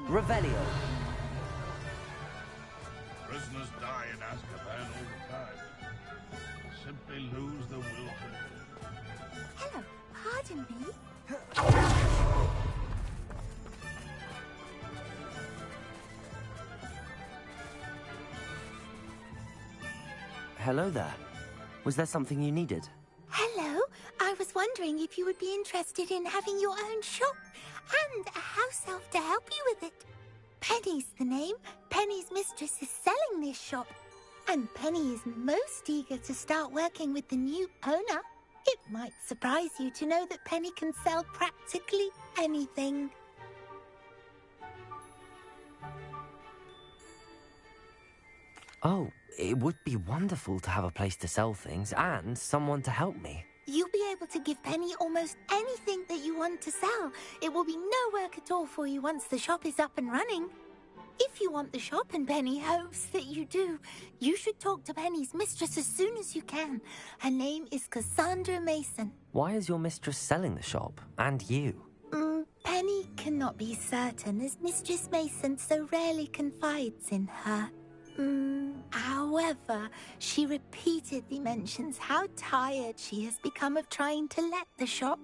Revelio. Prisoners die in Azkaban all the time. Simply lose the will to live. Hello, pardon me. Hello there. Was there something you needed? Hello, I was wondering if you would be interested in having your own shop and a house elf to help you with it. Penny's the name. Penny's mistress is selling this shop. And Penny is most eager to start working with the new owner. It might surprise you to know that Penny can sell practically anything. Oh, it would be wonderful to have a place to sell things and someone to help me. You'll be able to give Penny almost anything that you want to sell. It will be no work at all for you once the shop is up and running. If you want the shop, and Penny hopes that you do, you should talk to Penny's mistress as soon as you can. Her name is Cassandra Mason. Why is your mistress selling the shop? And you? Penny cannot be certain, as Mistress Mason so rarely confides in her. However, she repeatedly mentions how tired she has become of trying to let the shop.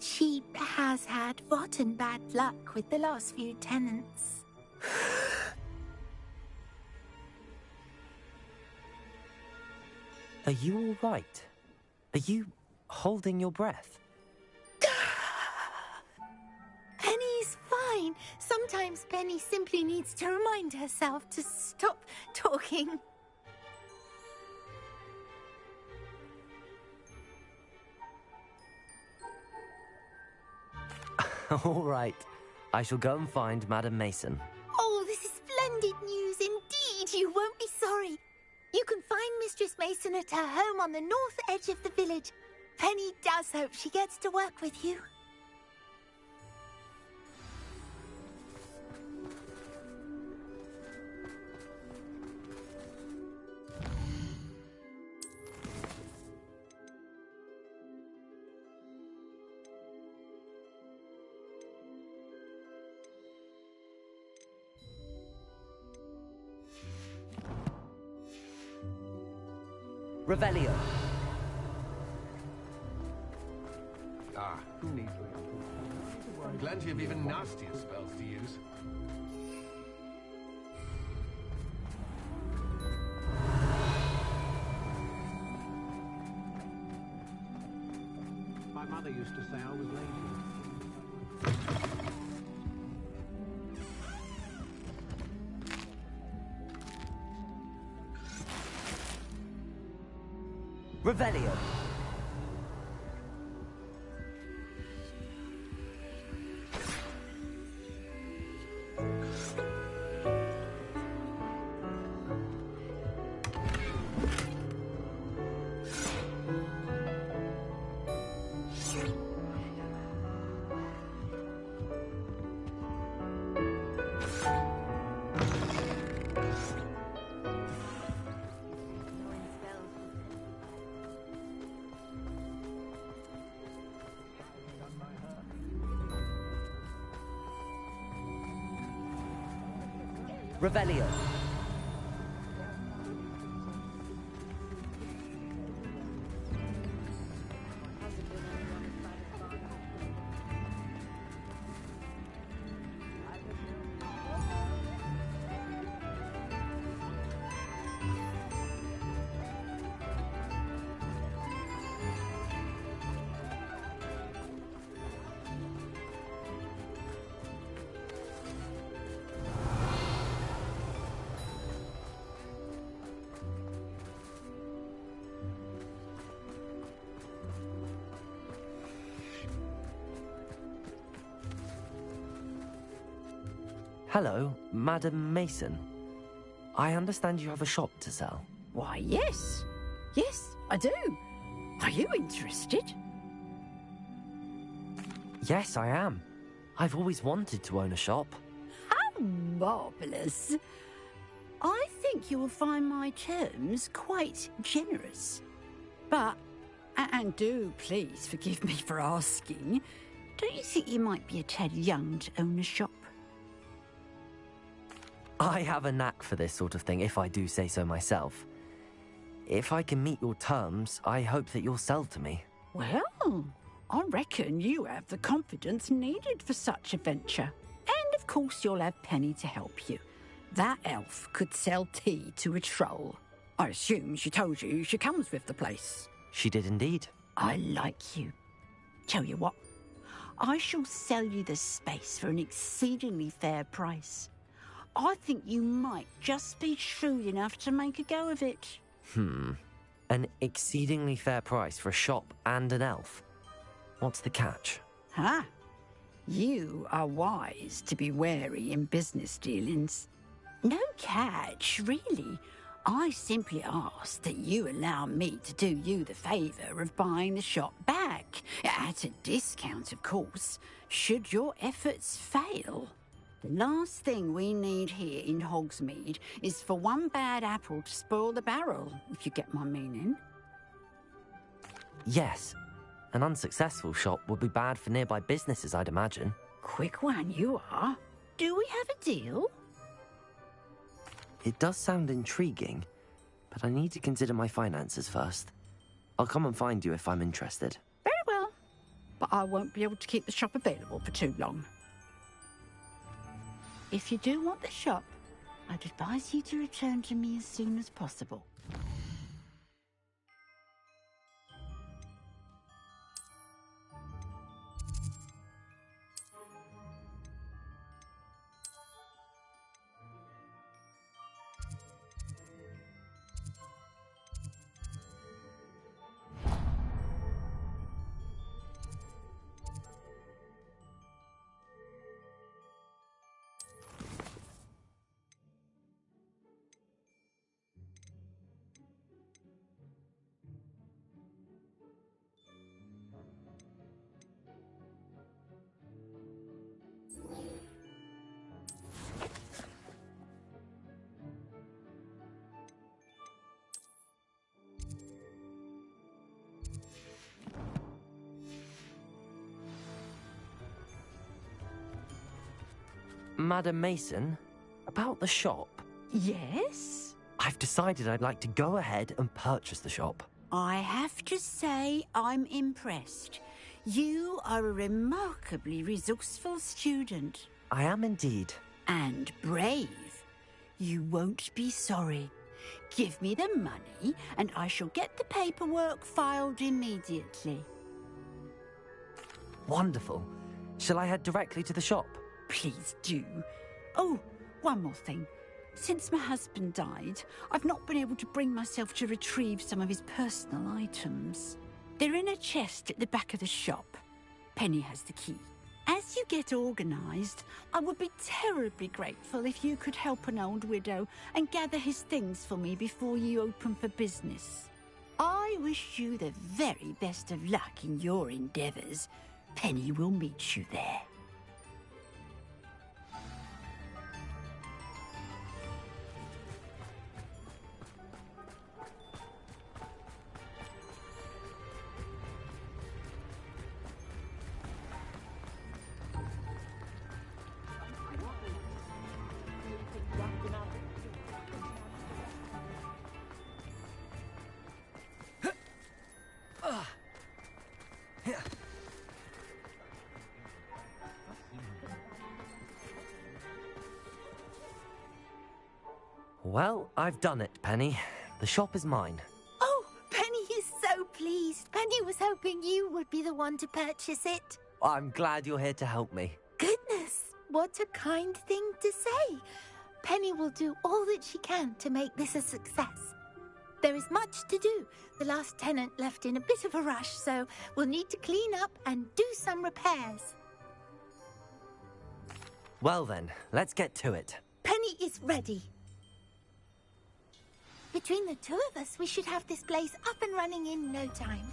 She has had rotten bad luck with the last few tenants. Are you all right? Are you holding your breath? Penny's fine. Sometimes Penny simply needs to remind herself to stop talking. All right. I shall go and find Madam Mason. Oh, this is splendid news indeed. You won't be sorry. You can find Mistress Mason at her home on the north edge of the village. Penny does hope she gets to work with you. Revelio. Who needs plenty of even nastier spells to use. My mother used to say I was lazy. Revelio. Revelio. Hello, Madam Mason. I understand you have a shop to sell. Why, yes. Yes, I do. Are you interested? Yes, I am. I've always wanted to own a shop. How marvellous. I think you will find my terms quite generous. But, and do please forgive me for asking, don't you think you might be a tad young to own a shop? I have a knack for this sort of thing, if I do say so myself. If I can meet your terms, I hope that you'll sell to me. Well, I reckon you have the confidence needed for such a venture. And of course you'll have Penny to help you. That elf could sell tea to a troll. I assume she told you she comes with the place. She did indeed. I like you. Tell you what, I shall sell you the space for an exceedingly fair price. I think you might just be shrewd enough to make a go of it. An exceedingly fair price for a shop and an elf. What's the catch? Ha! You are wise to be wary in business dealings. No catch, really. I simply ask that you allow me to do you the favour of buying the shop back, at a discount, of course, should your efforts fail. The last thing we need here in Hogsmeade is for one bad apple to spoil the barrel, if you get my meaning. Yes. An unsuccessful shop would be bad for nearby businesses, I'd imagine. Quick one, you are. Do we have a deal? It does sound intriguing, but I need to consider my finances first. I'll come and find you if I'm interested. Very well, but I won't be able to keep the shop available for too long. If you do want the shop, I'd advise you to return to me as soon as possible. Madam Mason, about the shop. Yes? I've decided I'd like to go ahead and purchase the shop. I have to say I'm impressed. You are a remarkably resourceful student. I am indeed. And brave. You won't be sorry. Give me the money and I shall get the paperwork filed immediately. Wonderful. Shall I head directly to the shop? Please do. Oh, one more thing. Since my husband died, I've not been able to bring myself to retrieve some of his personal items. They're in a chest at the back of the shop. Penny has the key. As you get organised, I would be terribly grateful if you could help an old widow and gather his things for me before you open for business. I wish you the very best of luck in your endeavours. Penny will meet you there. Well, I've done it, Penny. The shop is mine. Oh, Penny is so pleased. Penny was hoping you would be the one to purchase it. I'm glad you're here to help me. Goodness, what a kind thing to say. Penny will do all that she can to make this a success. There is much to do. The last tenant left in a bit of a rush, so we'll need to clean up and do some repairs. Well then, let's get to it. Penny is ready. Between the two of us, we should have this place up and running in no time.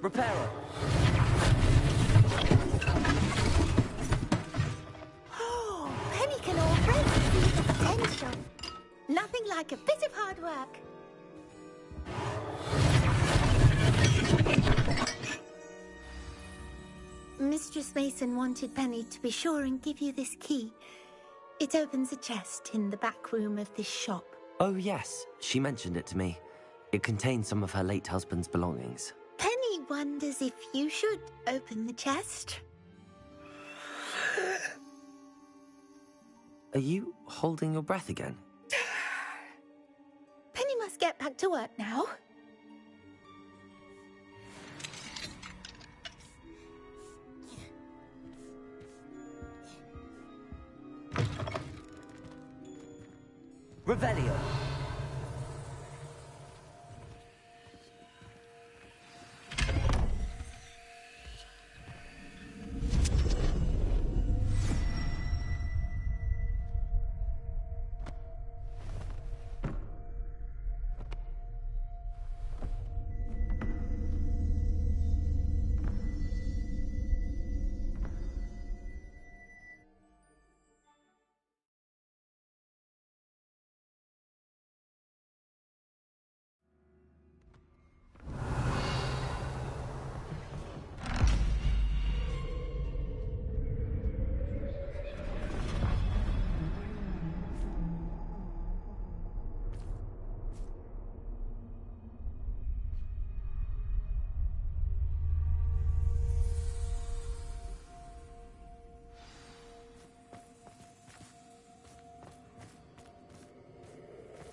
Repairer! Oh, Penny can already see the potential. Nothing like a bit of hard work. Mistress Mason wanted Penny to be sure and give you this key. It opens a chest in the back room of this shop. Oh, yes. She mentioned it to me. It contains some of her late husband's belongings. Penny wonders if you should open the chest. Are you holding your breath again? Penny must get back to work now. Revelio.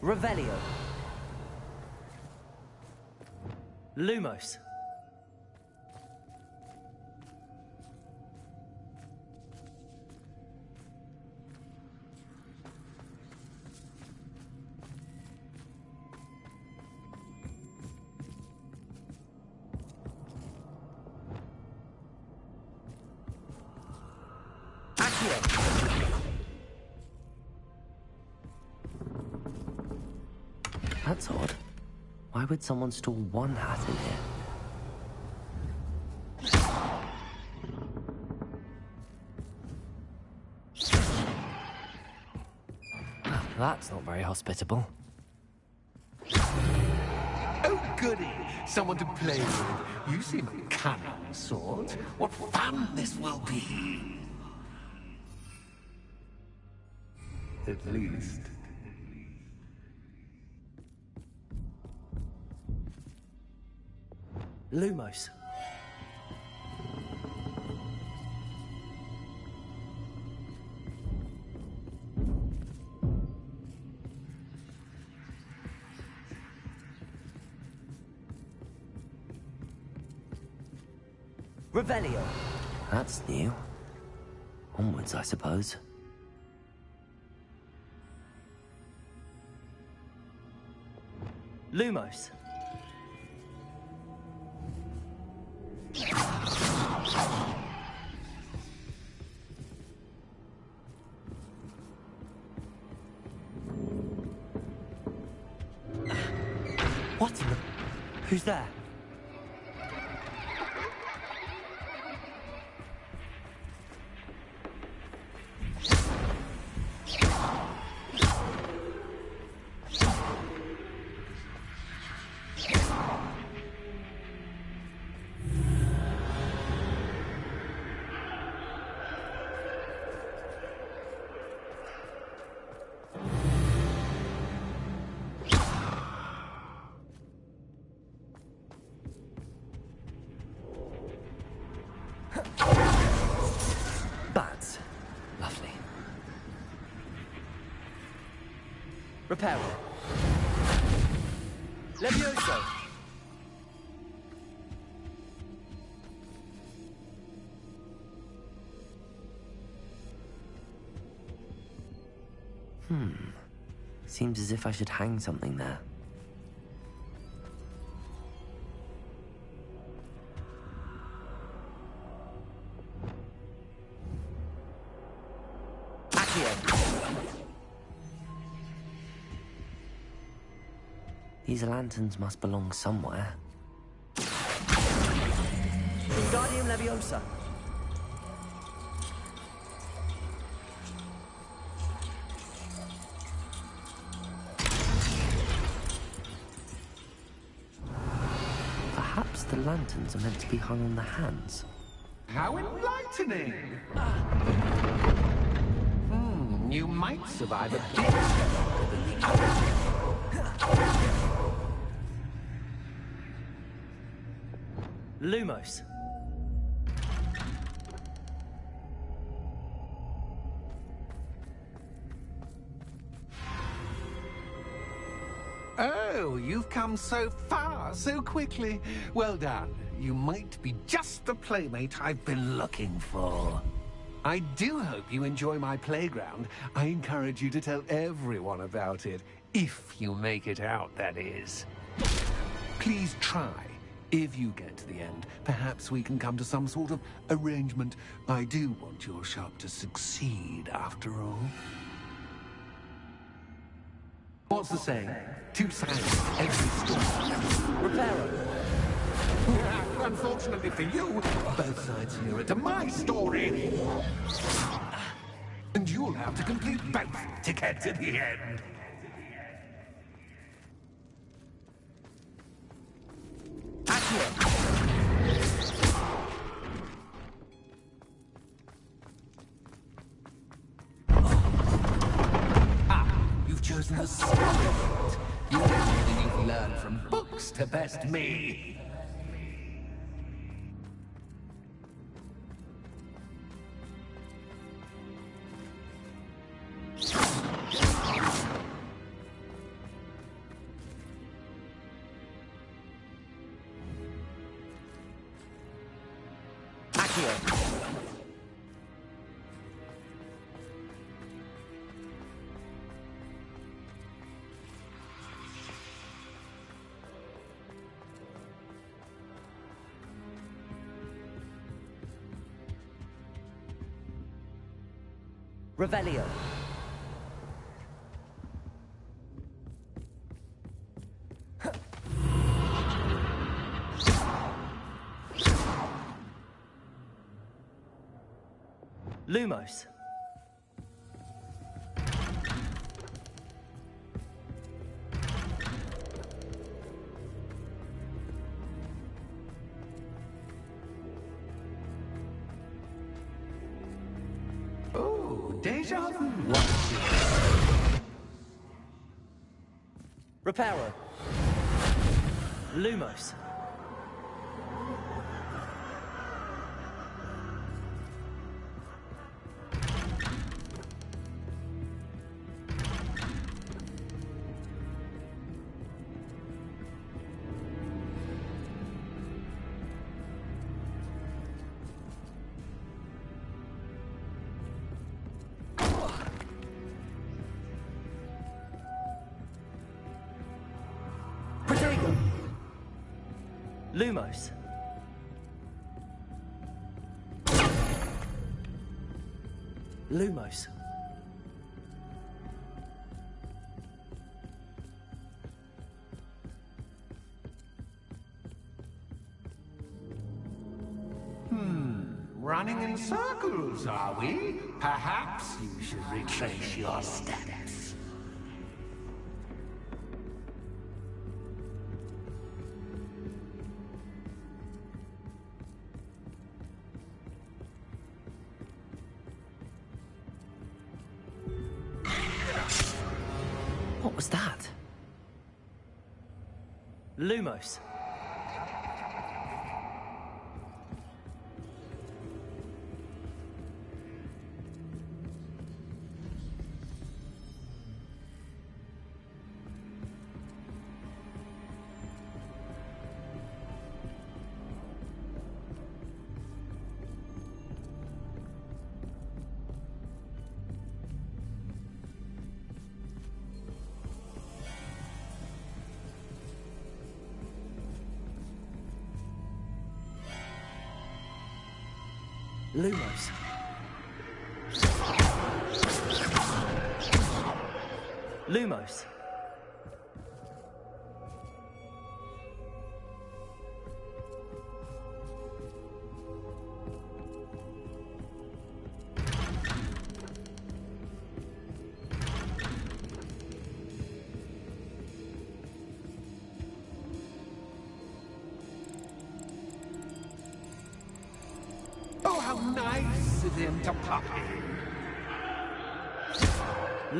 Revelio. Lumos. That's odd. Why would someone store one hat in here? That's not very hospitable. Oh, goody! Someone to play with. You seem a cunning sort. What fun this will be! At least. Lumos. Revelio. That's new. Onwards, I suppose. Lumos. What in the... Who's there? Bats. Lovely. Reparo. Levioso. Seems as if I should hang something there. These lanterns must belong somewhere. Wingardium Leviosa. Perhaps the lanterns are meant to be hung on the hands. How enlightening! You might survive a bit longer than the others. Lumos. Oh, you've come so far, so quickly. Well done. You might be just the playmate I've been looking for. I do hope you enjoy my playground. I encourage you to tell everyone about it. If you make it out, that is. Please try. If you get to the end, perhaps we can come to some sort of arrangement. I do want your shop to succeed, after all. What's the saying? Two sides, every story. Reparo. Unfortunately for you, both sides mirror to my story. And you'll have to complete both to get to the end. You've chosen the spirit. You know more than you've learned from books to best me. Revelio. Lumos. Oh, deja vu. Reparo. Lumos. Lumos. Lumos. Running in circles, are we? Perhaps you should retrace your steps. What was that? Lumos. Lumos. Lumos. nice of him to pop in.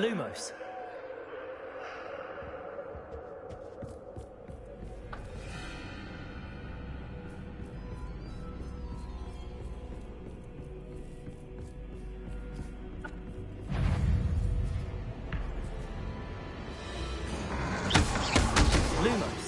Lumos. Lumos.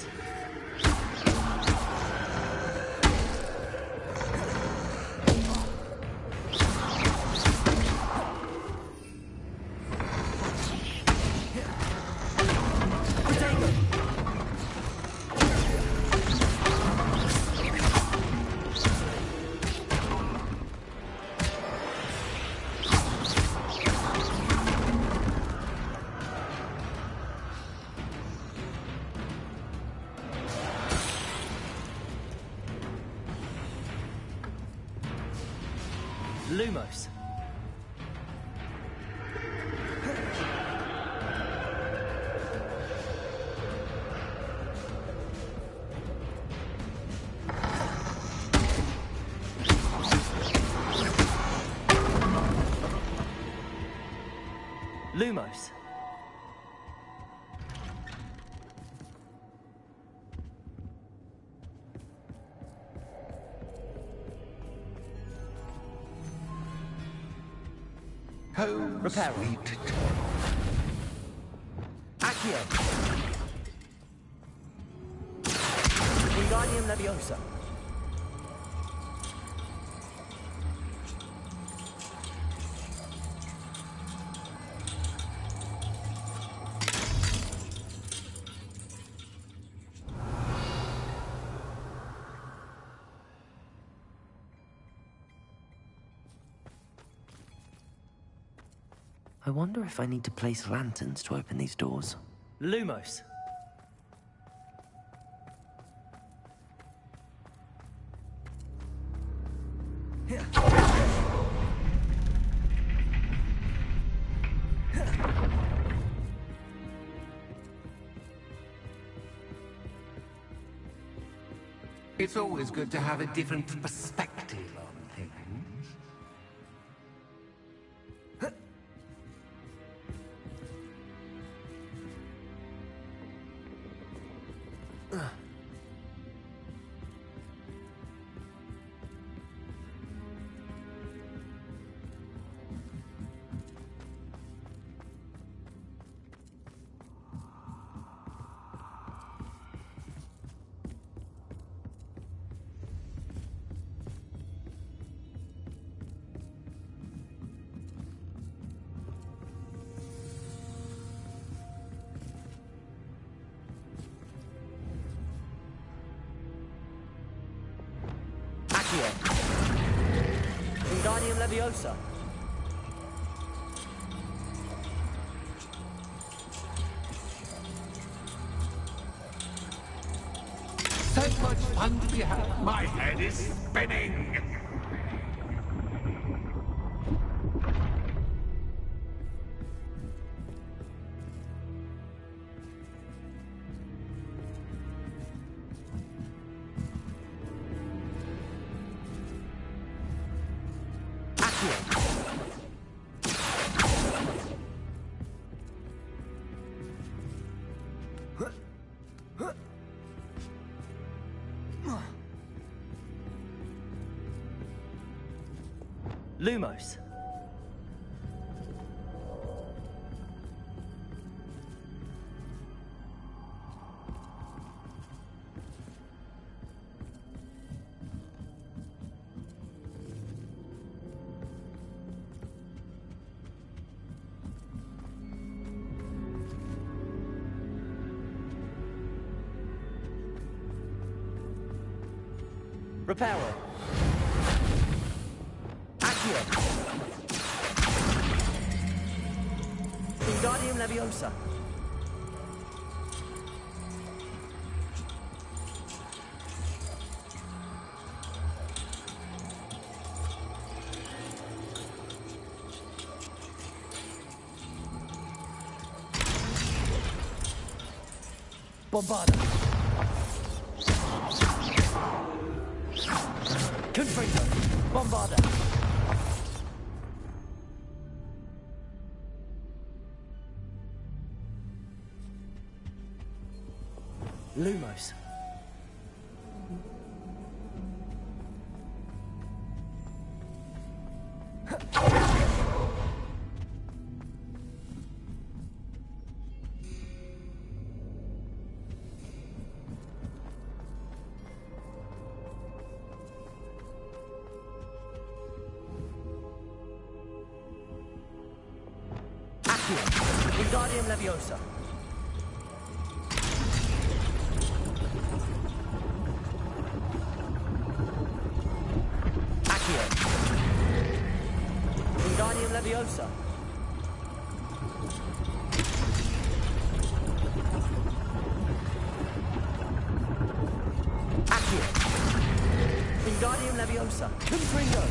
Lumos. Lumos. Home, Repair. sweet Accio. Wingardium Leviosa. I wonder if I need to place lanterns to open these doors. Lumos. It's always good to have a different perspective on things. Accio. Wingardium Leviosa. So much fun to be had. My head is spinning. Lumos. Reparo. Accio. Wingardium Leviosa. Bombarda. Confringo. Bombarda. Lumos. Wingardium Leviosa. Accio. Wingardium Leviosa. Accio. Wingardium Leviosa. Confringo.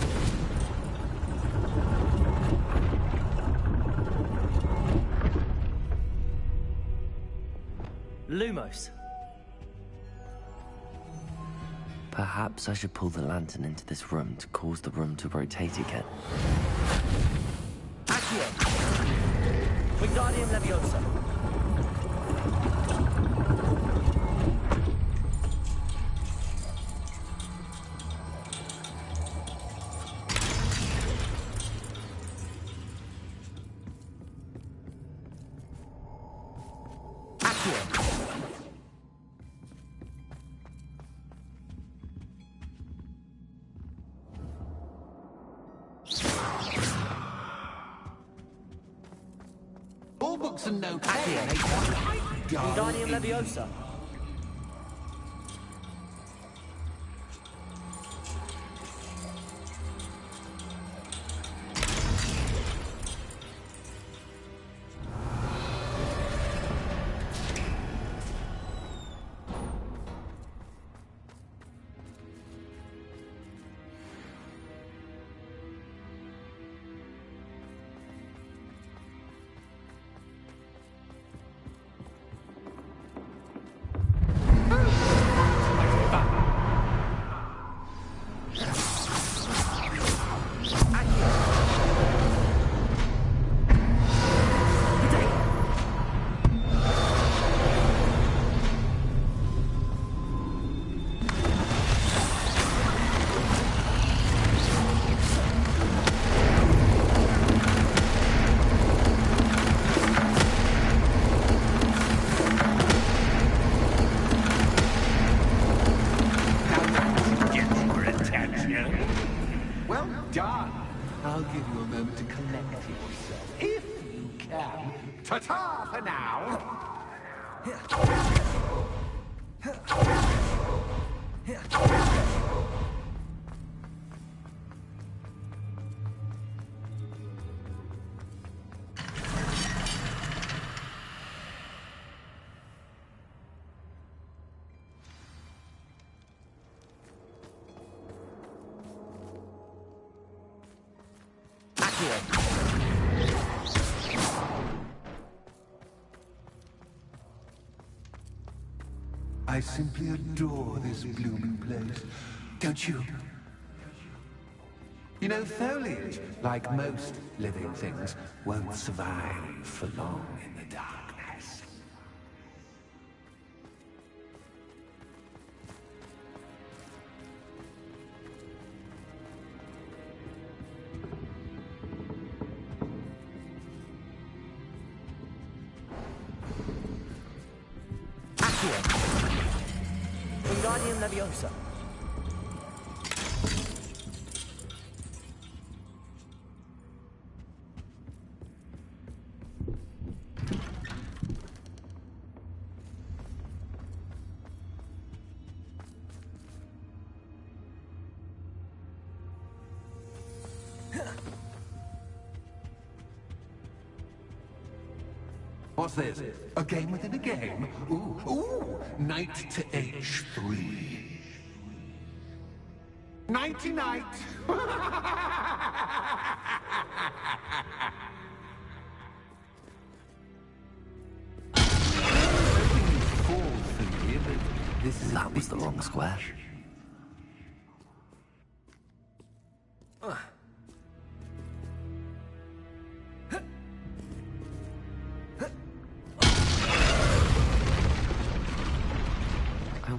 Lumos. Perhaps I should pull the lantern into this room to cause the room to rotate again. Accio! Wingardium Leviosa. All books and notes. Wingardium Leviosa. Well done. I'll give you a moment to collect yourself, if you can. Ta-ta for now. I simply adore this blooming place, don't you? You know, foliage, like most living things, won't survive for long in the darkness. Wingardium Leviosa. What's this? A game within a game? Ooh, knight to H3. Nighty-night! That was the wrong square.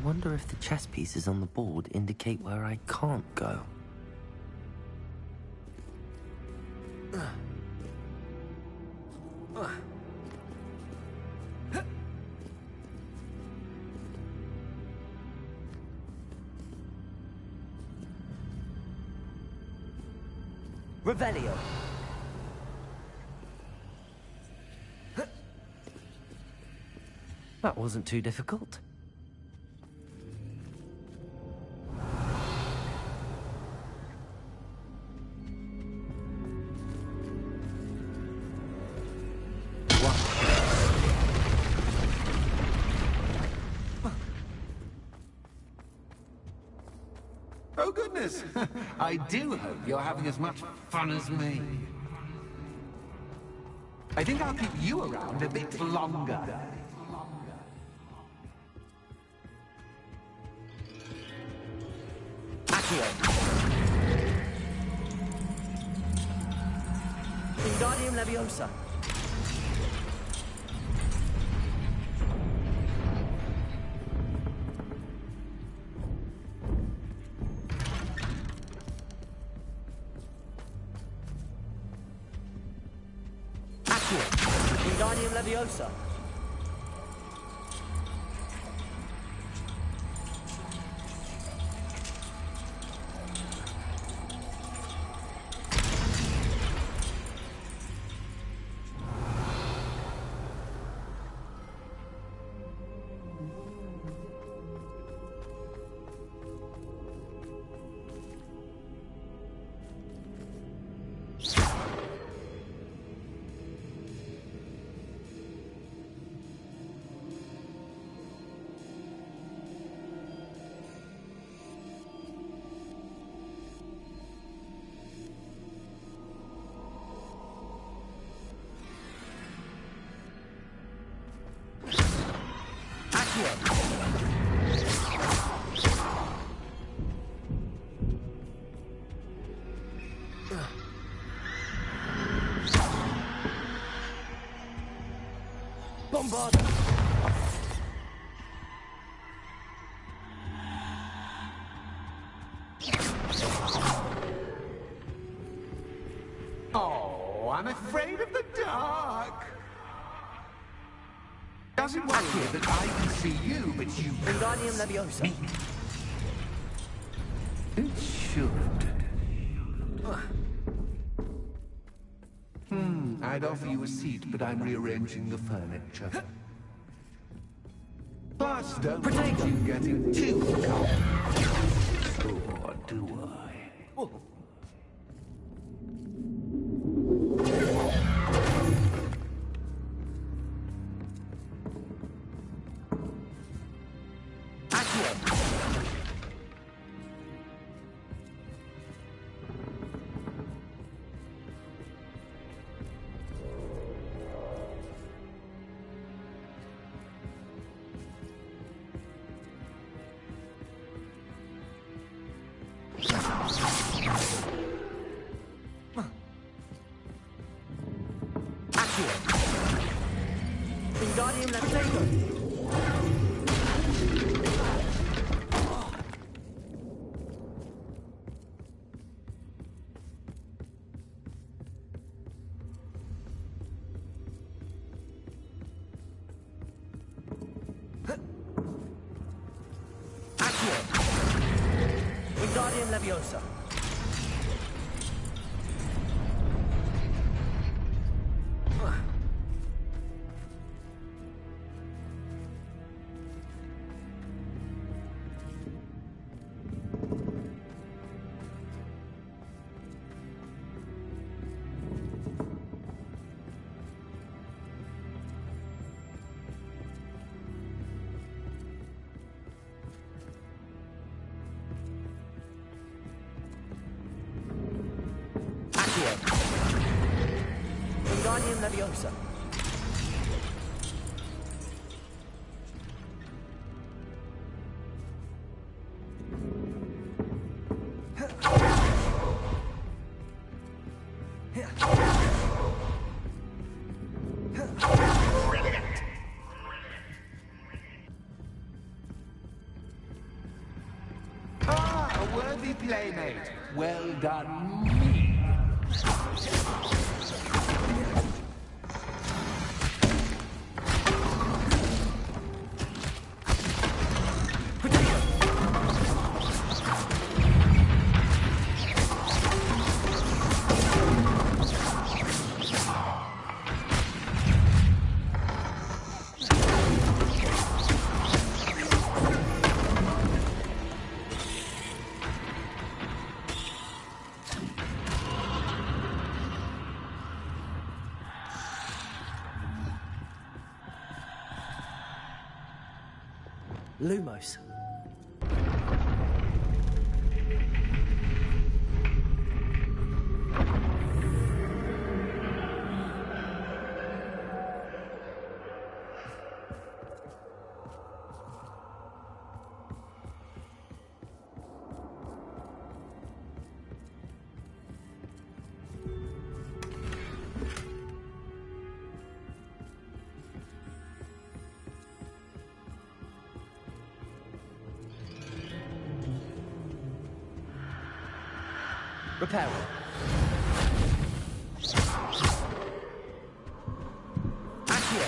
wonder if the chess pieces on the board indicate where I can't go. Revelio. That wasn't too difficult. Oh, goodness! I do hope you're having as much fun as me. I think I'll keep you around a bit longer. Accio. Wingardium Leviosa. Wingardium Leviosa. Bombarda. Oh, I'm afraid of the dark. Doesn't worry you that I can see you, but you Wingardium Leviosa. It should. I'd offer you a seat, but I'm rearranging the furniture. Plus, don't want you getting too comfortable. Or do I? Oh. Wingardium Leviosa. Wingardium Leviosa. Wingardium Leviosa. worthy playmate. Well done, me. Lumos. Repair it. Accio.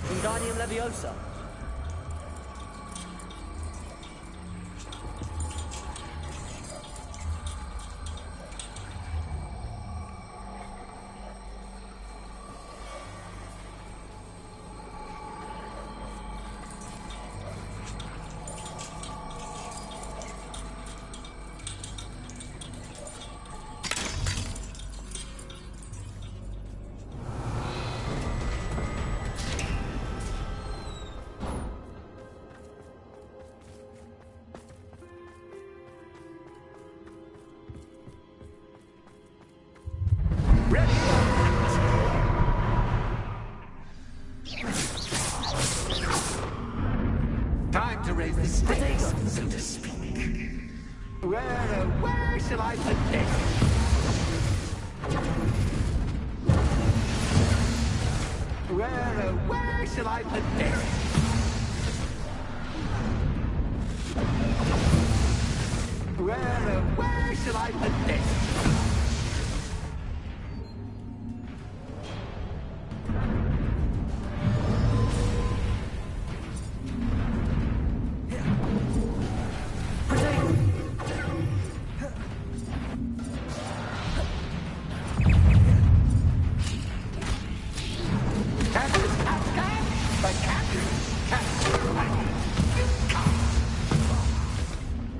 Wingardium Leviosa. Time to raise the stakes, so to speak. Where shall I put this? Where shall I put this? Where shall I put this?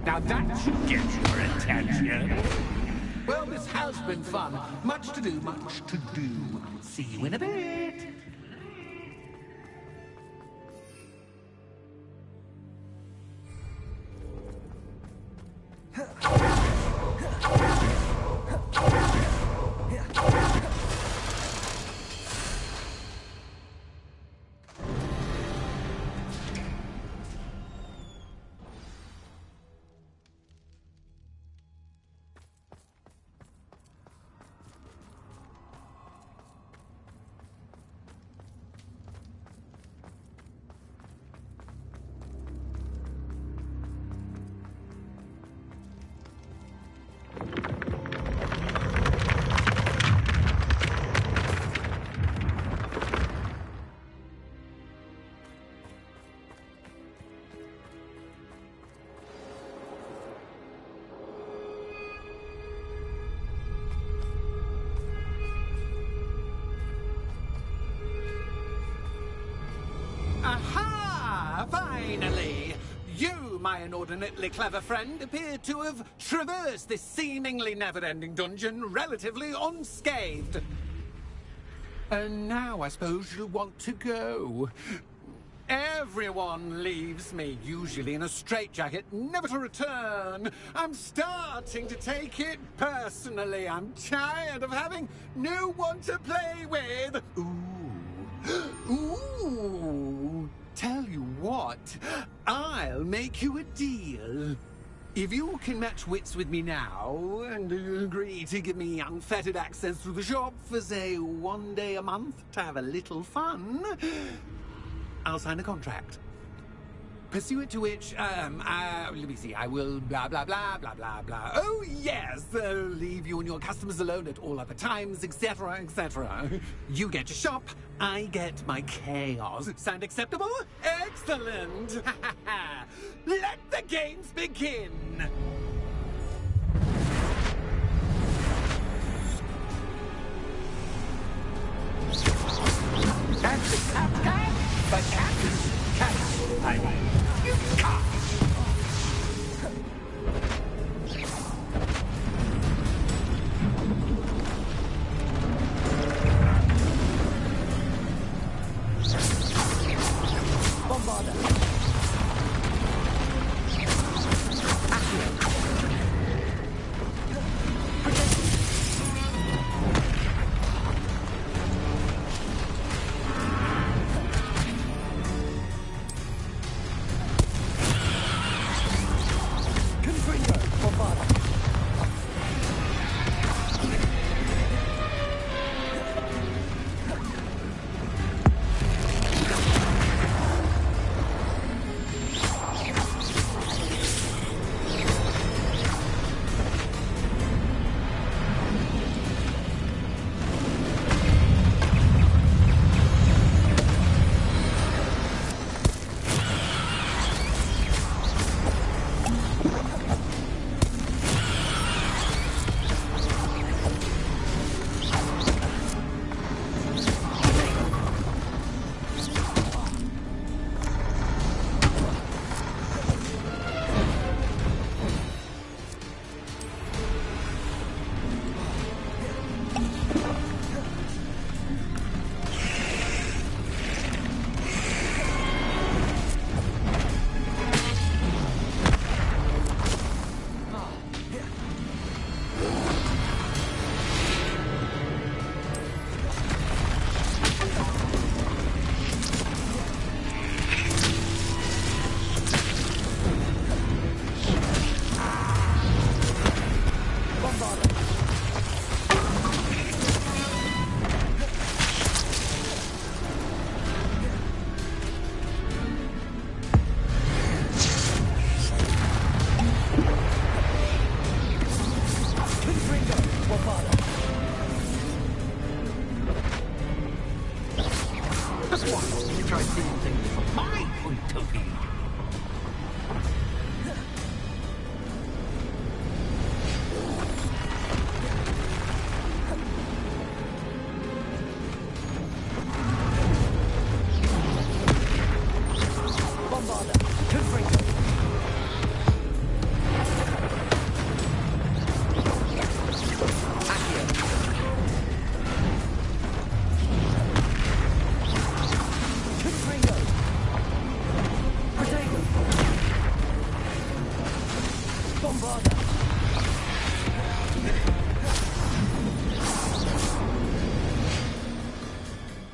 Now that should get your attention. Well, this has been fun. Much to do, much to do. See you in a bit. Aha! Finally! You, my inordinately clever friend, appear to have traversed this seemingly never-ending dungeon relatively unscathed. And now I suppose you'll want to go. Everyone leaves me, usually in a straitjacket, never to return. I'm starting to take it personally. I'm tired of having no one to play with. Ooh. Tell you what, I'll make you a deal. If you can match wits with me now and agree to give me unfettered access to the shop for, say, 1 day a month to have a little fun, I'll sign a contract. Pursuant to which, let me see, I will blah, blah, blah, blah, blah, blah. Oh, yes, leave you and your customers alone at all other times, etc., etc. You get your shop, I get my chaos. Sound acceptable? Excellent! Let the games begin! That's the cat, but cat, I mean, you can't.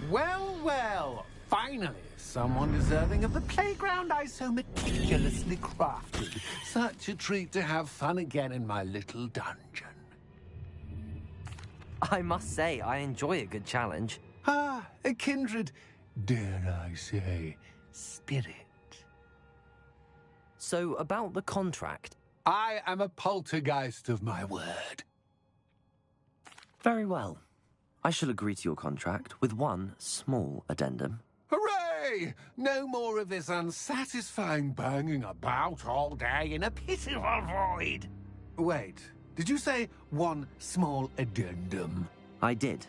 Well, well, finally, someone deserving of the playground I so meticulously crafted. Such a treat to have fun again in my little dungeon. I must say, I enjoy a good challenge. Ah, a kindred, dare I say, spirit. So, about the contract. I am a poltergeist of my word. Very well. I shall agree to your contract with one small addendum. Hooray! No more of this unsatisfying banging about all day in a pitiful void. Wait, did you say one small addendum? I did.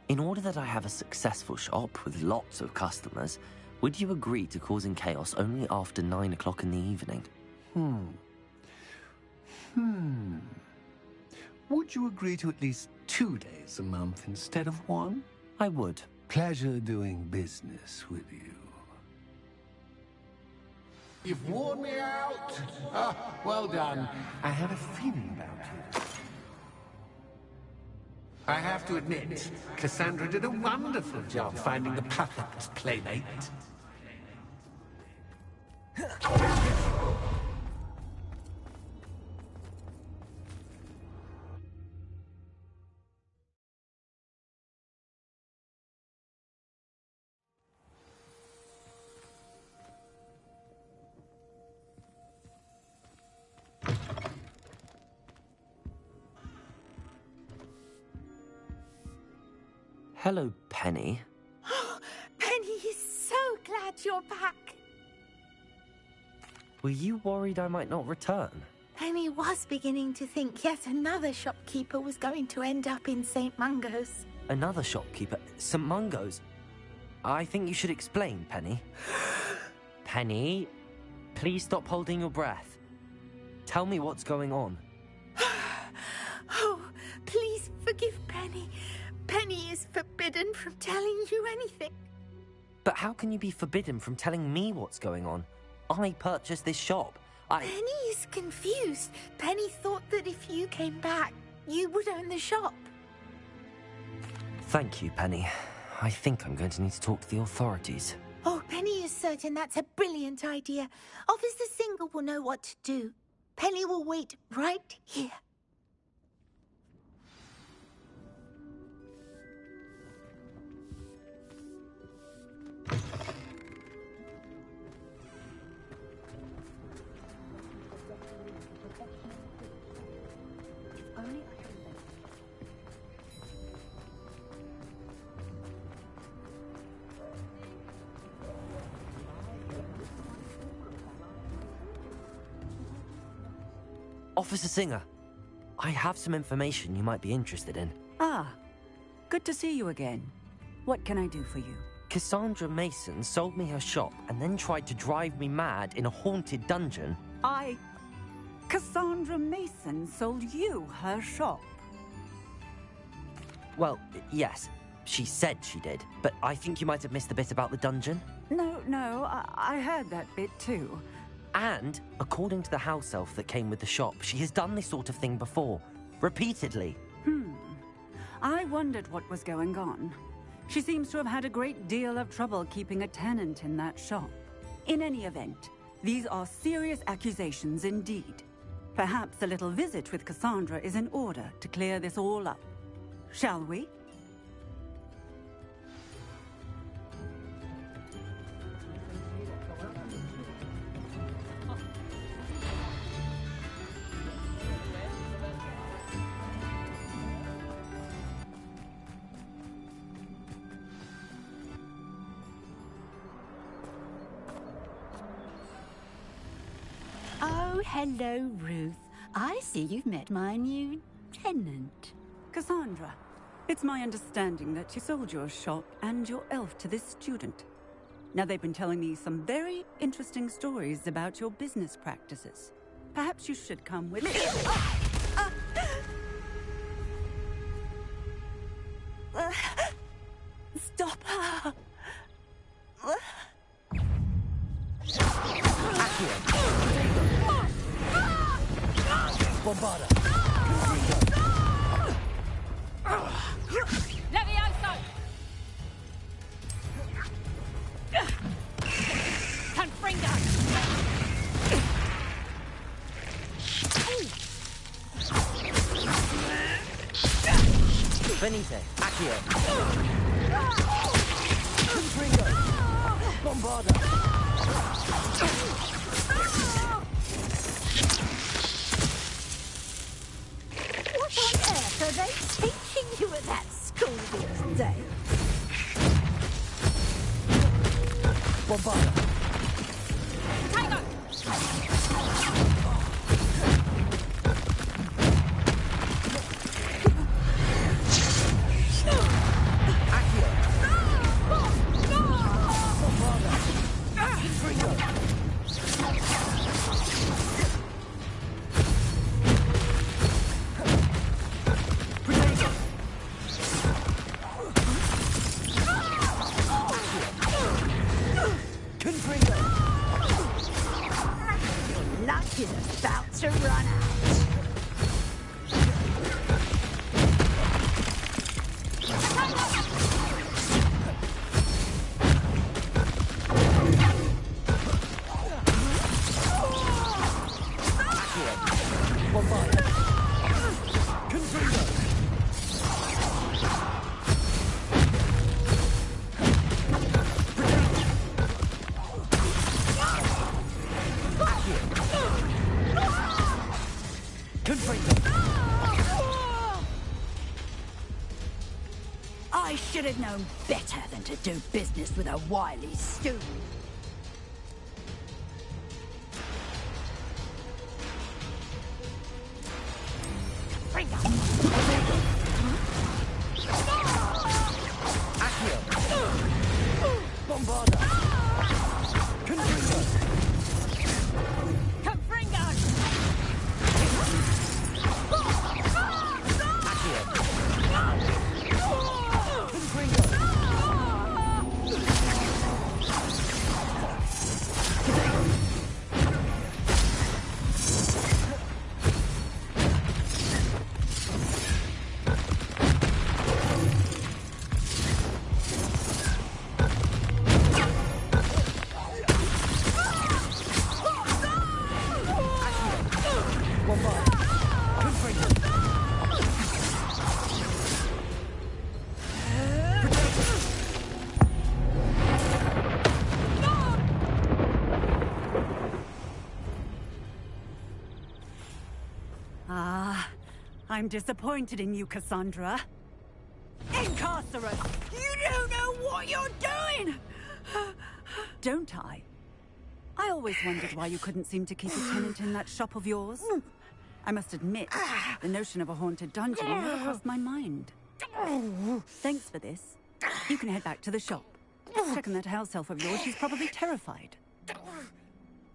In order that I have a successful shop with lots of customers, would you agree to causing chaos only after 9 o'clock in the evening? Would you agree to at least 2 days a month instead of one? I would. Pleasure doing business with you. You've worn me out. Ah, well done. I had a feeling about you. I have to admit, Cassandra did a wonderful job finding the perfect playmate. Hello, Penny. Penny is so glad you're back. Were you worried I might not return? Penny was beginning to think yet another shopkeeper was going to end up in St. Mungo's. Another shopkeeper? St. Mungo's? I think you should explain, Penny. Penny, please stop holding your breath. Tell me what's going on. Oh, please forgive Penny. Penny is forbidden from telling you anything. But how can you be forbidden from telling me what's going on? I purchased this shop. Penny is confused. Penny thought that if you came back, you would own the shop. Thank you, Penny. I think I'm going to need to talk to the authorities. Oh, Penny is certain that's a brilliant idea. Officer Single will know what to do. Penny will wait right here. Officer Singer, I have some information you might be interested in. Ah, good to see you again. What can I do for you? Cassandra Mason sold me her shop and then tried to drive me mad in a haunted dungeon. Cassandra Mason sold you her shop? Well, yes, she said she did, but I think you might have missed the bit about the dungeon. No, I heard that bit too. And, according to the house elf that came with the shop, she has done this sort of thing before. Repeatedly. I wondered what was going on. She seems to have had a great deal of trouble keeping a tenant in that shop. In any event, these are serious accusations indeed. Perhaps a little visit with Cassandra is in order to clear this all up. Shall we? Oh, hello, Ruth. I see you've met my new tenant. Cassandra, it's my understanding that you sold your shop and your elf to this student. Now, they've been telling me some very interesting stories about your business practices. Perhaps you should come with me. Stop her! Bombarda. Levioso! Confringo! Benite, Accio. Confringo. Bombarda. What on earth are they teaching you at that school these days? Bombarda. Tango! Luck is about to run out. I should should have known better than to do business with a wily student. Bombarda! Confringo! Confringo! I'm disappointed in you, Cassandra. Incarcerate! You don't know what you're doing! Don't I? I always wondered why you couldn't seem to keep a tenant in that shop of yours. I must admit, the notion of a haunted dungeon never crossed my mind. Thanks for this. You can head back to the shop. Check on that house elf of yours. She's probably terrified.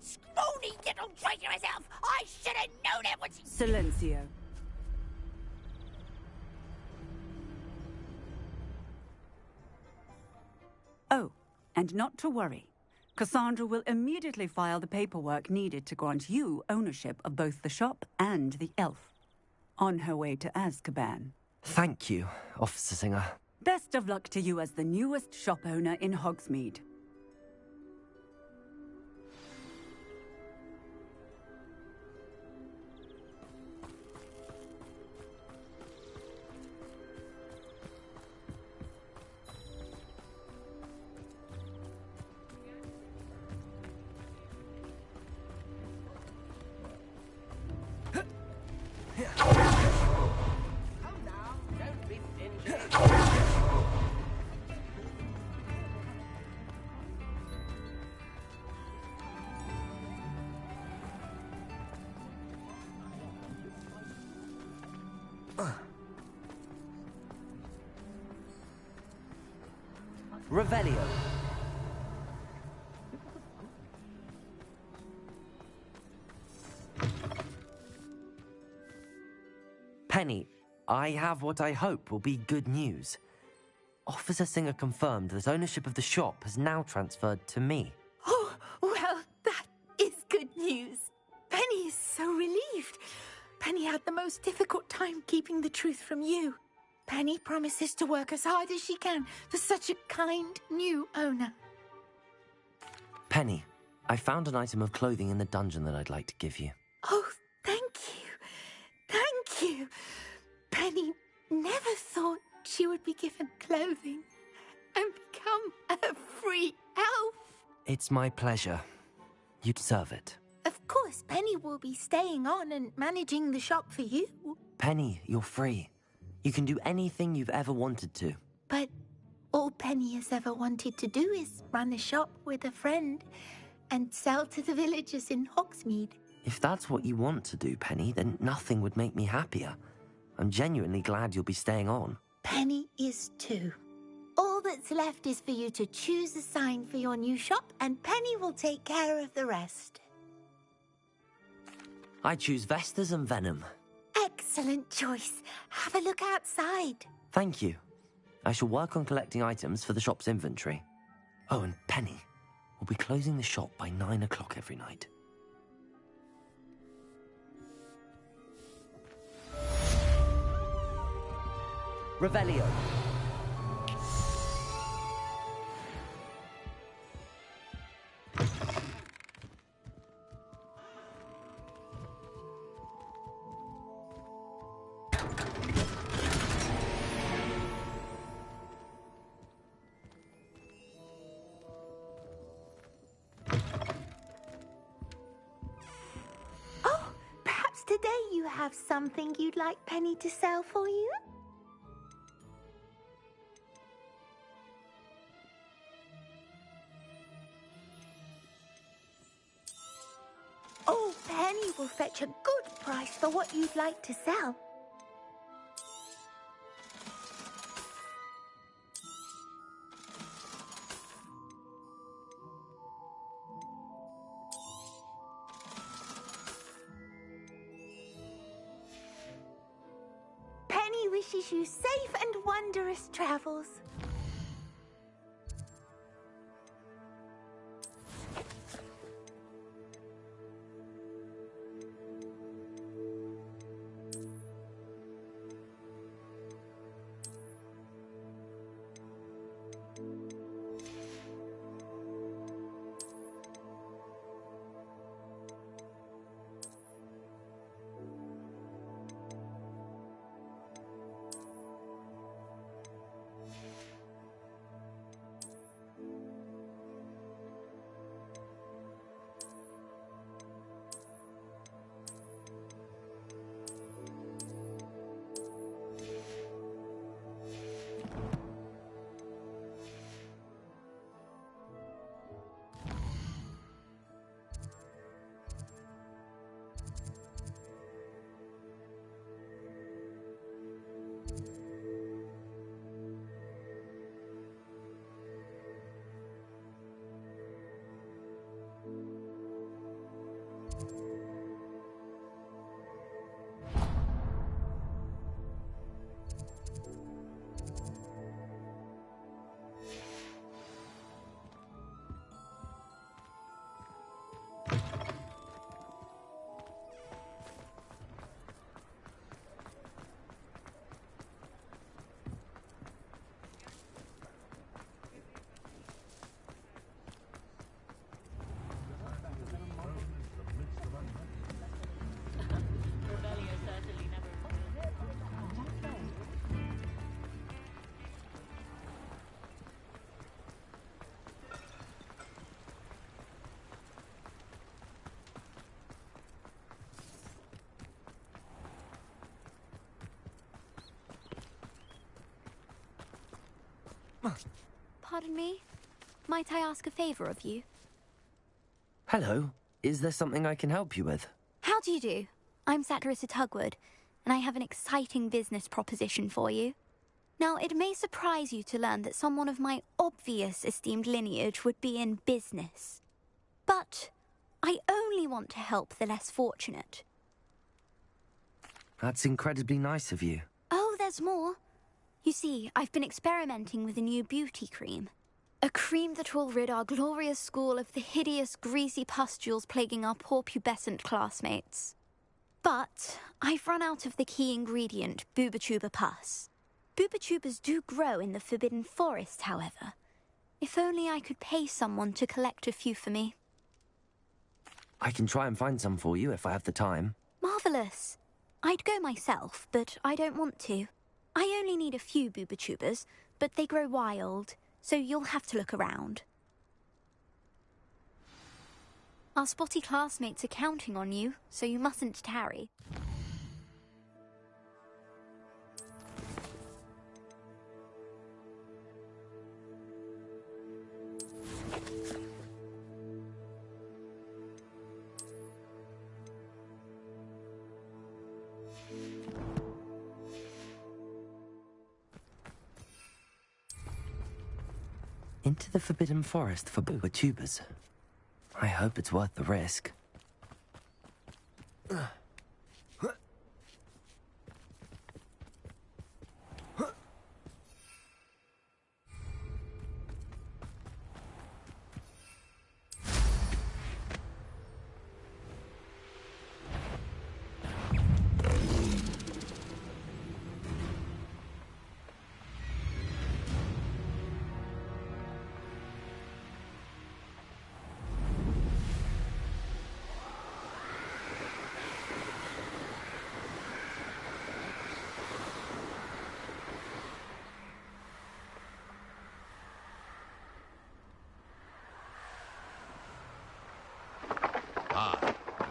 Scrawny little traitorous elf! I should have known it was... Silencio. Oh, and not to worry. Cassandra will immediately file the paperwork needed to grant you ownership of both the shop and the elf. On her way to Azkaban. Thank you, Officer Singer. Best of luck to you as the newest shop owner in Hogsmeade. Revelio. Penny, I have what I hope will be good news. Officer Singer confirmed that ownership of the shop has now transferred to me. Oh, well, that is good news. Penny is so relieved. Penny had the most difficult time keeping the truth from you. Penny promises to work as hard as she can for such a kind new owner. Penny, I found an item of clothing in the dungeon that I'd like to give you. Oh, thank you. Thank you. Penny never thought she would be given clothing and become a free elf. It's my pleasure. You deserve it. Of course, Penny will be staying on and managing the shop for you. Penny, you're free. You can do anything you've ever wanted to. But all Penny has ever wanted to do is run a shop with a friend and sell to the villagers in Hogsmeade. If that's what you want to do, Penny, then nothing would make me happier. I'm genuinely glad you'll be staying on. Penny is too. All that's left is for you to choose a sign for your new shop, and Penny will take care of the rest. I choose Vestas and Venom. Excellent choice. Have a look outside. Thank you. I shall work on collecting items for the shop's inventory. Oh, and Penny, we'll be closing the shop by 9 o'clock every night. Revelio. Oh, perhaps today you have something you'd like Penny to sell for you? Penny will fetch a good price for what you'd like to sell. Penny wishes you safe and wondrous travels. Pardon me? Might I ask a favor of you? Hello. Is there something I can help you with? How do you do? I'm Saccharissa Tugwood, and I have an exciting business proposition for you. Now, it may surprise you to learn that someone of my obvious esteemed lineage would be in business. But I only want to help the less fortunate. That's incredibly nice of you. Oh, there's more. You see, I've been experimenting with a new beauty cream. A cream that will rid our glorious school of the hideous, greasy pustules plaguing our poor pubescent classmates. But I've run out of the key ingredient, Booba-Tuber pus. Booba-Tubers do grow in the Forbidden Forest, however. If only I could pay someone to collect a few for me. I can try and find some for you if I have the time. Marvellous. I'd go myself, but I don't want to. I only need a few Booba-Tubers, but they grow wild, so you'll have to look around. Our spotty classmates are counting on you, so you mustn't tarry. Into the Forbidden Forest for Booba-Tubers. I hope it's worth the risk.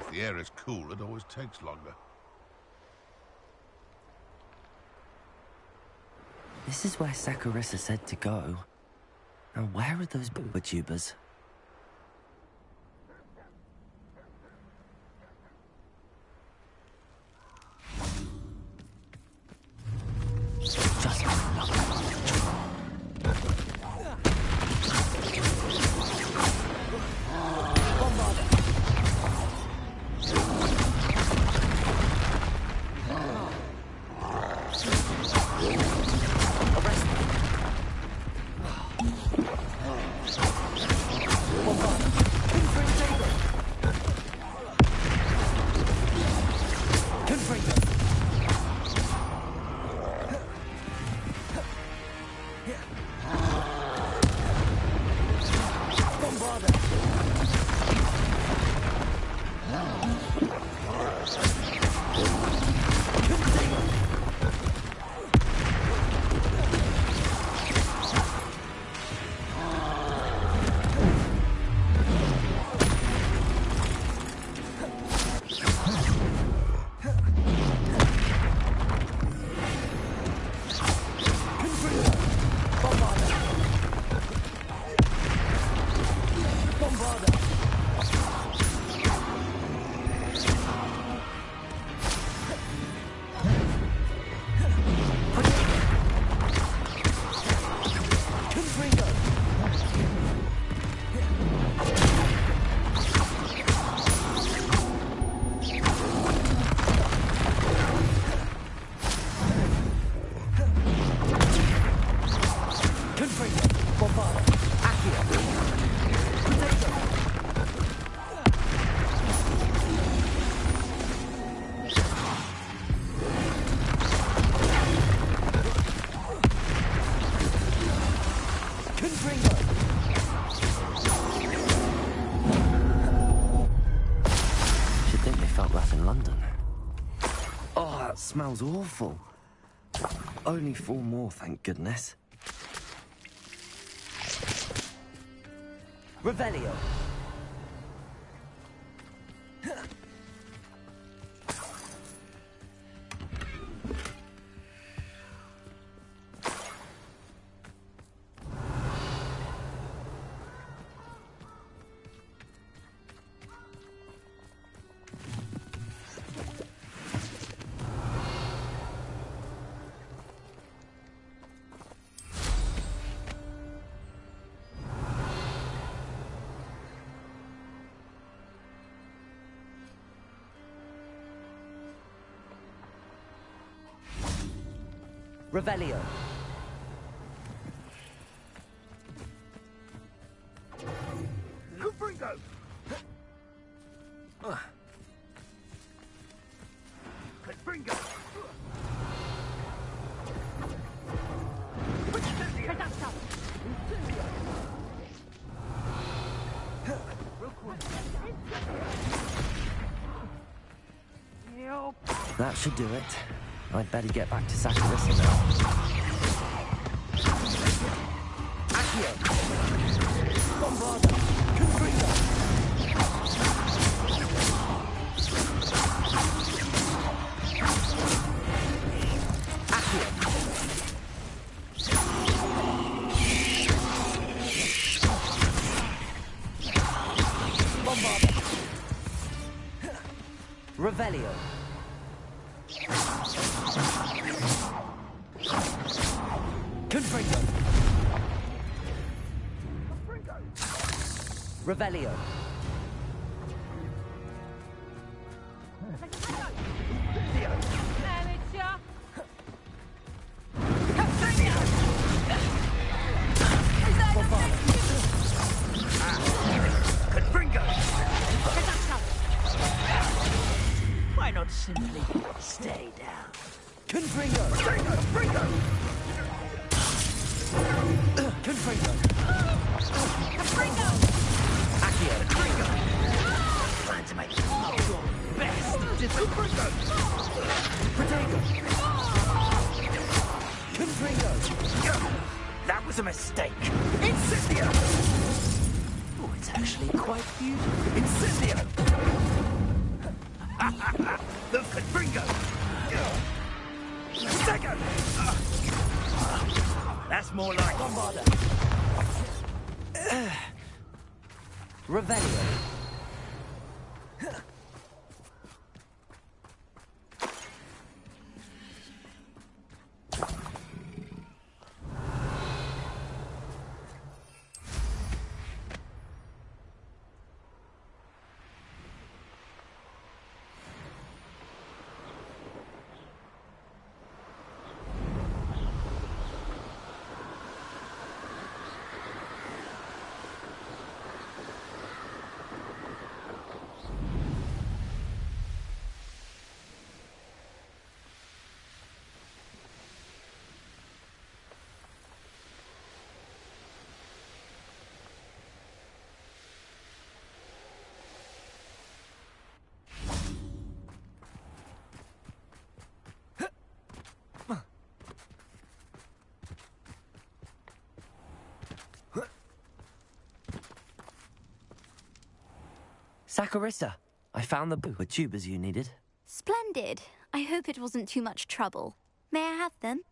If the air is cool, it always takes longer. This is where Saccharissa said to go. Now where are those Booba-Tubers? about breath in London. Oh, that smells awful. Only 4 more, thank goodness. Revelio. Revelio. Confringo! Confringo! That should do it. I'd better get back to Saccharissa now. Accio! Bombarda! Confringo! Accio! Bombarda! Revelio! Confringo! Revelio! Why not simply stay down? Confringo! Confringo! Confringo! Confringo! Accio! Plan to make your best. Confringo! Protego! Confringo! That was a mistake. Incendio! Oh, it's actually quite beautiful. Incendio! The Confringo! Protego! That's more like Bombarda! Revelio! Saccharissa, I found the tubers you needed. Splendid. I hope it wasn't too much trouble. May I have them?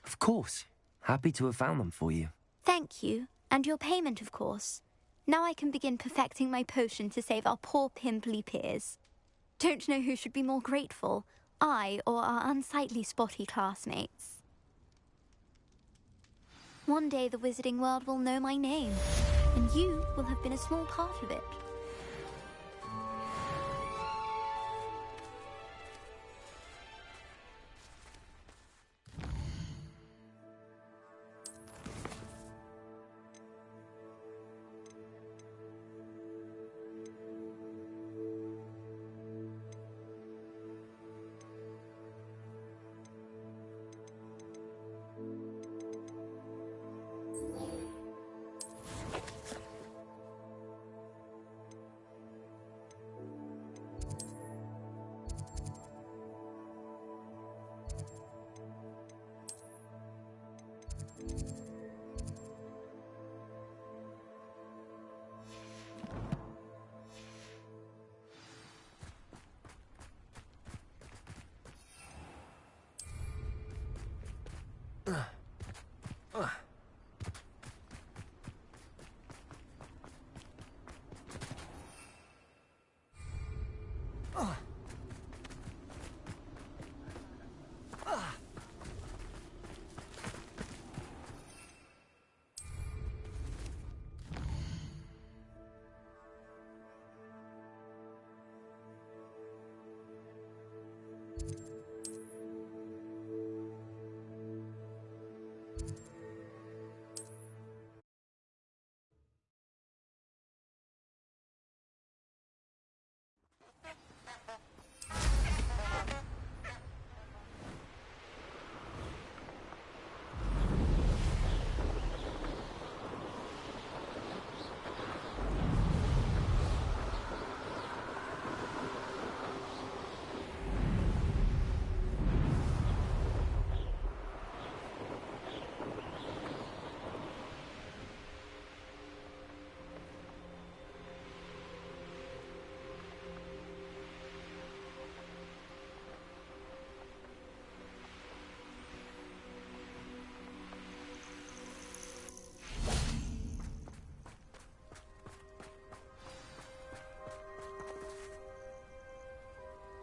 Of course. Happy to have found them for you. Thank you. And your payment, of course. Now I can begin perfecting my potion to save our poor pimply peers. Don't know who should be more grateful, I or our unsightly spotty classmates. One day the wizarding world will know my name, and you will have been a small part of it.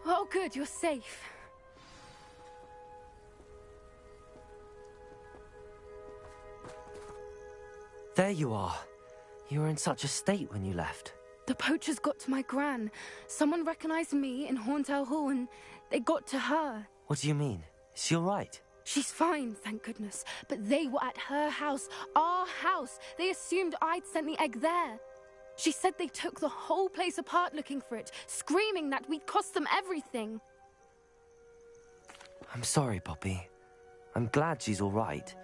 Oh, good, you're safe. There you are. You were in such a state when you left. The poachers got to my gran. Someone recognized me in Horntail Hall and they got to her. What do you mean? Is she all right? She's fine, thank goodness. But they were at her house, our house. They assumed I'd sent the egg there. She said they took the whole place apart looking for it, screaming that we'd cost them everything. I'm sorry, Poppy. I'm glad she's all right.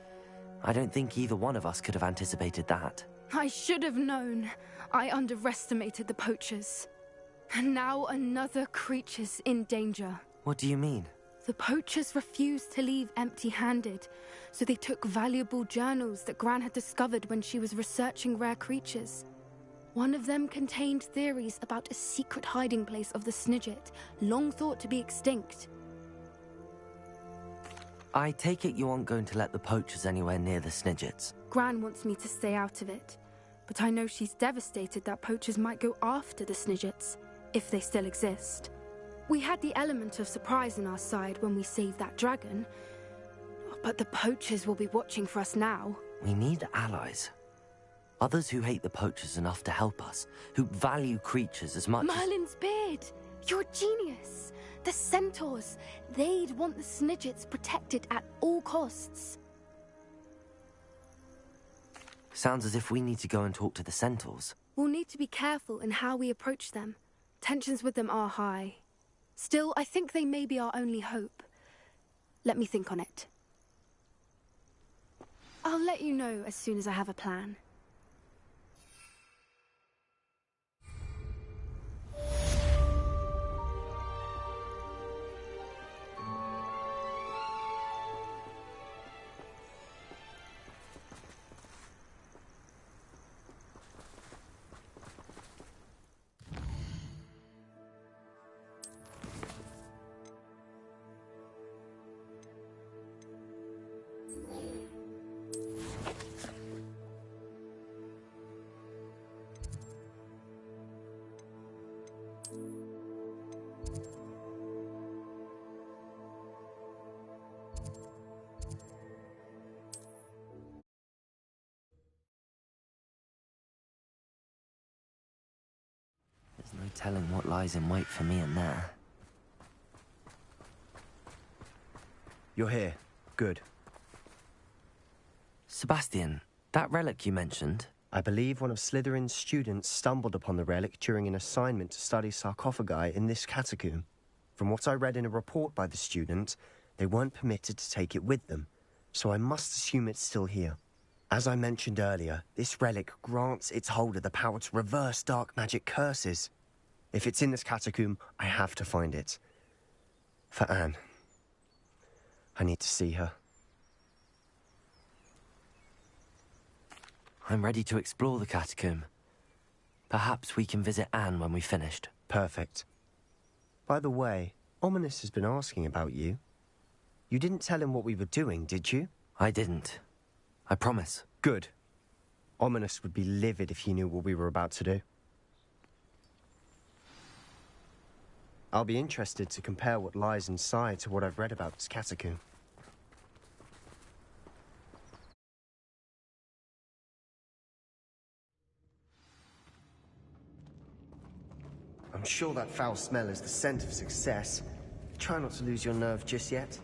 I don't think either one of us could have anticipated that. I should have known. I underestimated the poachers. And now another creature's in danger. What do you mean? The poachers refused to leave empty-handed, so they took valuable journals that Gran had discovered when she was researching rare creatures. One of them contained theories about a secret hiding place of the Snidget, long thought to be extinct. I take it you aren't going to let the poachers anywhere near the Snidgets. Gran wants me to stay out of it, but I know she's devastated that poachers might go after the Snidgets, if they still exist. We had the element of surprise on our side when we saved that dragon, but the poachers will be watching for us now. We need allies. Others who hate the poachers enough to help us, who value creatures as much Merlin's beard! You're a genius! The centaurs! They'd want the Snidgets protected at all costs. Sounds as if we need to go and talk to the centaurs. We'll need to be careful in how we approach them. Tensions with them are high. Still, I think they may be our only hope. Let me think on it. I'll let you know as soon as I have a plan. There's no telling what lies in wait for me in there. You're here. Good. Sebastian, that relic you mentioned... I believe one of Slytherin's students stumbled upon the relic during an assignment to study sarcophagi in this catacomb. From what I read in a report by the student, they weren't permitted to take it with them, so I must assume it's still here. As I mentioned earlier, this relic grants its holder the power to reverse dark magic curses. If it's in this catacomb, I have to find it. For Anne. I need to see her. I'm ready to explore the catacomb. Perhaps we can visit Anne when we've finished. Perfect. By the way, Ominous has been asking about you. You didn't tell him what we were doing, did you? I didn't. I promise. Good. Ominous would be livid if he knew what we were about to do. I'll be interested to compare what lies inside to what I've read about this catacomb. I'm sure that foul smell is the scent of success. Try not to lose your nerve just yet.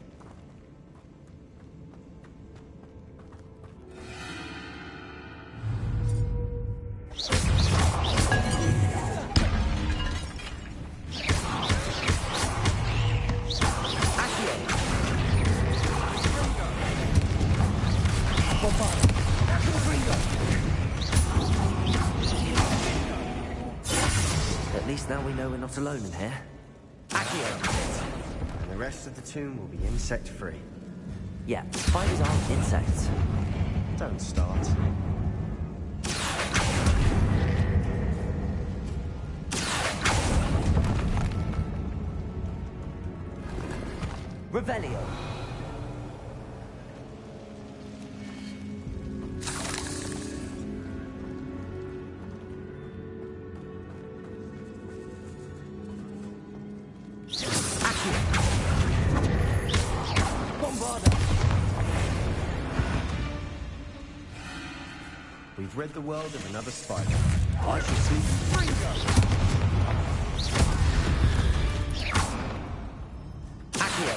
At least now we know we're not alone in here. Accio! And the rest of the tomb will be insect-free. Yeah, spiders aren't insects. Don't start. Revelio. We've rid the world of another spider. I shall see Ringo! Accio.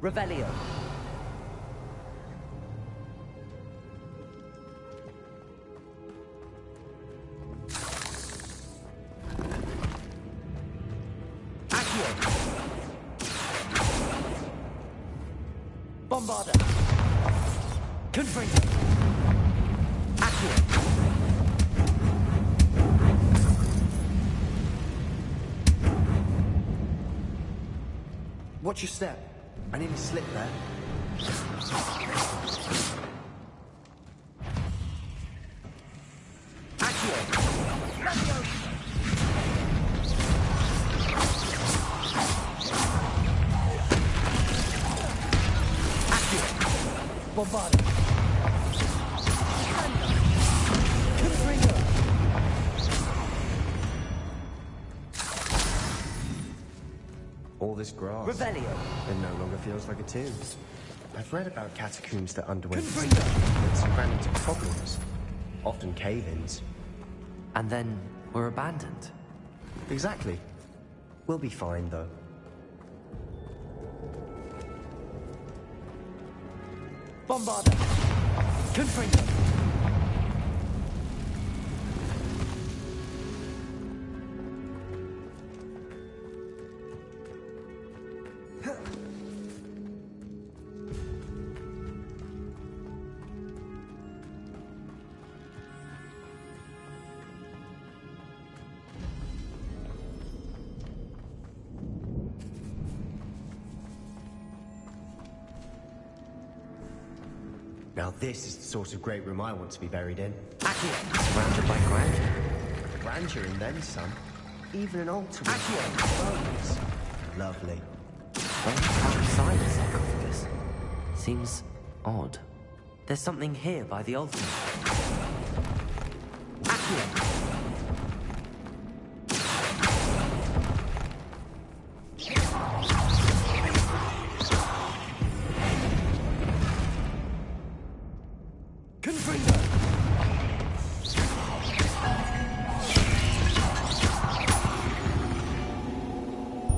Revelio. Bombarda. Confringo. Accio. Watch your step. I nearly slipped there. Bombarda. Confringo. All this grass. Revelio. It no longer feels like a tomb. I've read about catacombs that underwent Confringo. and ran into problems. Often cave-ins. And then were abandoned. Exactly. We'll be fine, though. Bombarda. Confringo. Now this is the sort of great room I want to be buried in. Accio. Surrounded by grandeur. Grandeur and then some. Even an altar with Accio. bones. Lovely. Bones outside the sarcophagus. Seems odd. There's something here by the altar. Accio.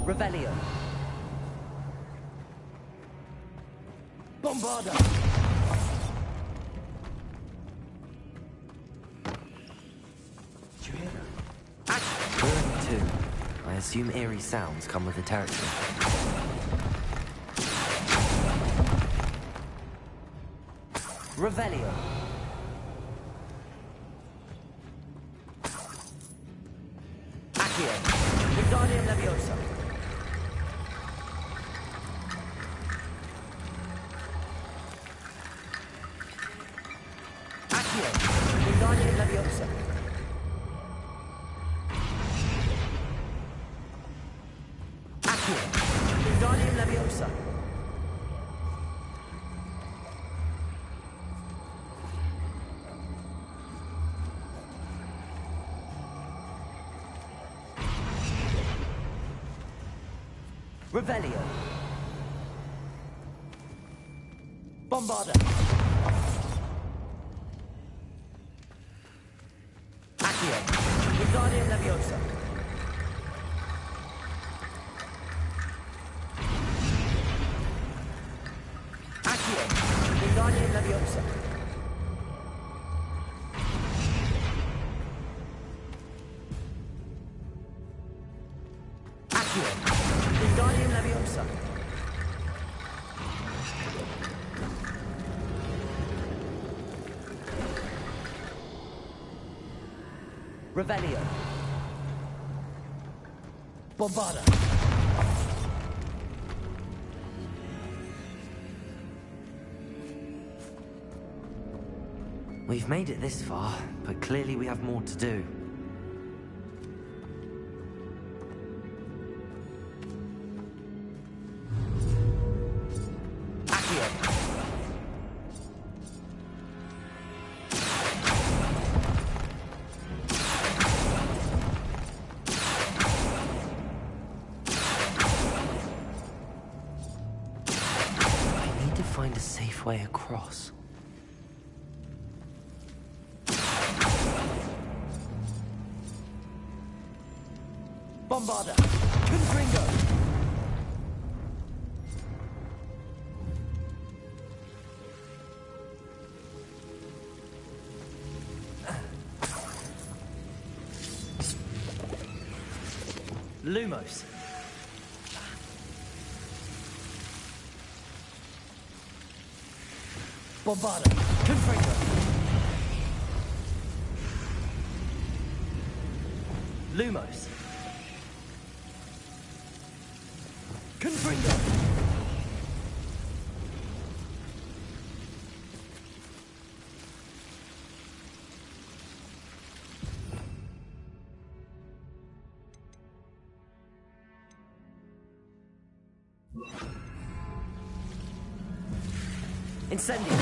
Revelio. Bombarda. Did you hear that? We're in 2. I assume eerie sounds come with the territory. Revelio. Accio. Wingardium Leviosa. Accio. Wingardium Leviosa. Accio. Wingardium Leviosa. Revelio. Bombarda. Accio. Wingardium Leviosa. Accio. Wingardium Leviosa. Accio. Wingardium Leviosa. Revelio. Bombarda. We've made it this far, but clearly we have more to do. Accio. I need to find a safe way across. Bombarda. Confringo. Lumos. Bombarda. Confringo. Lumos. Confringo. Incendio.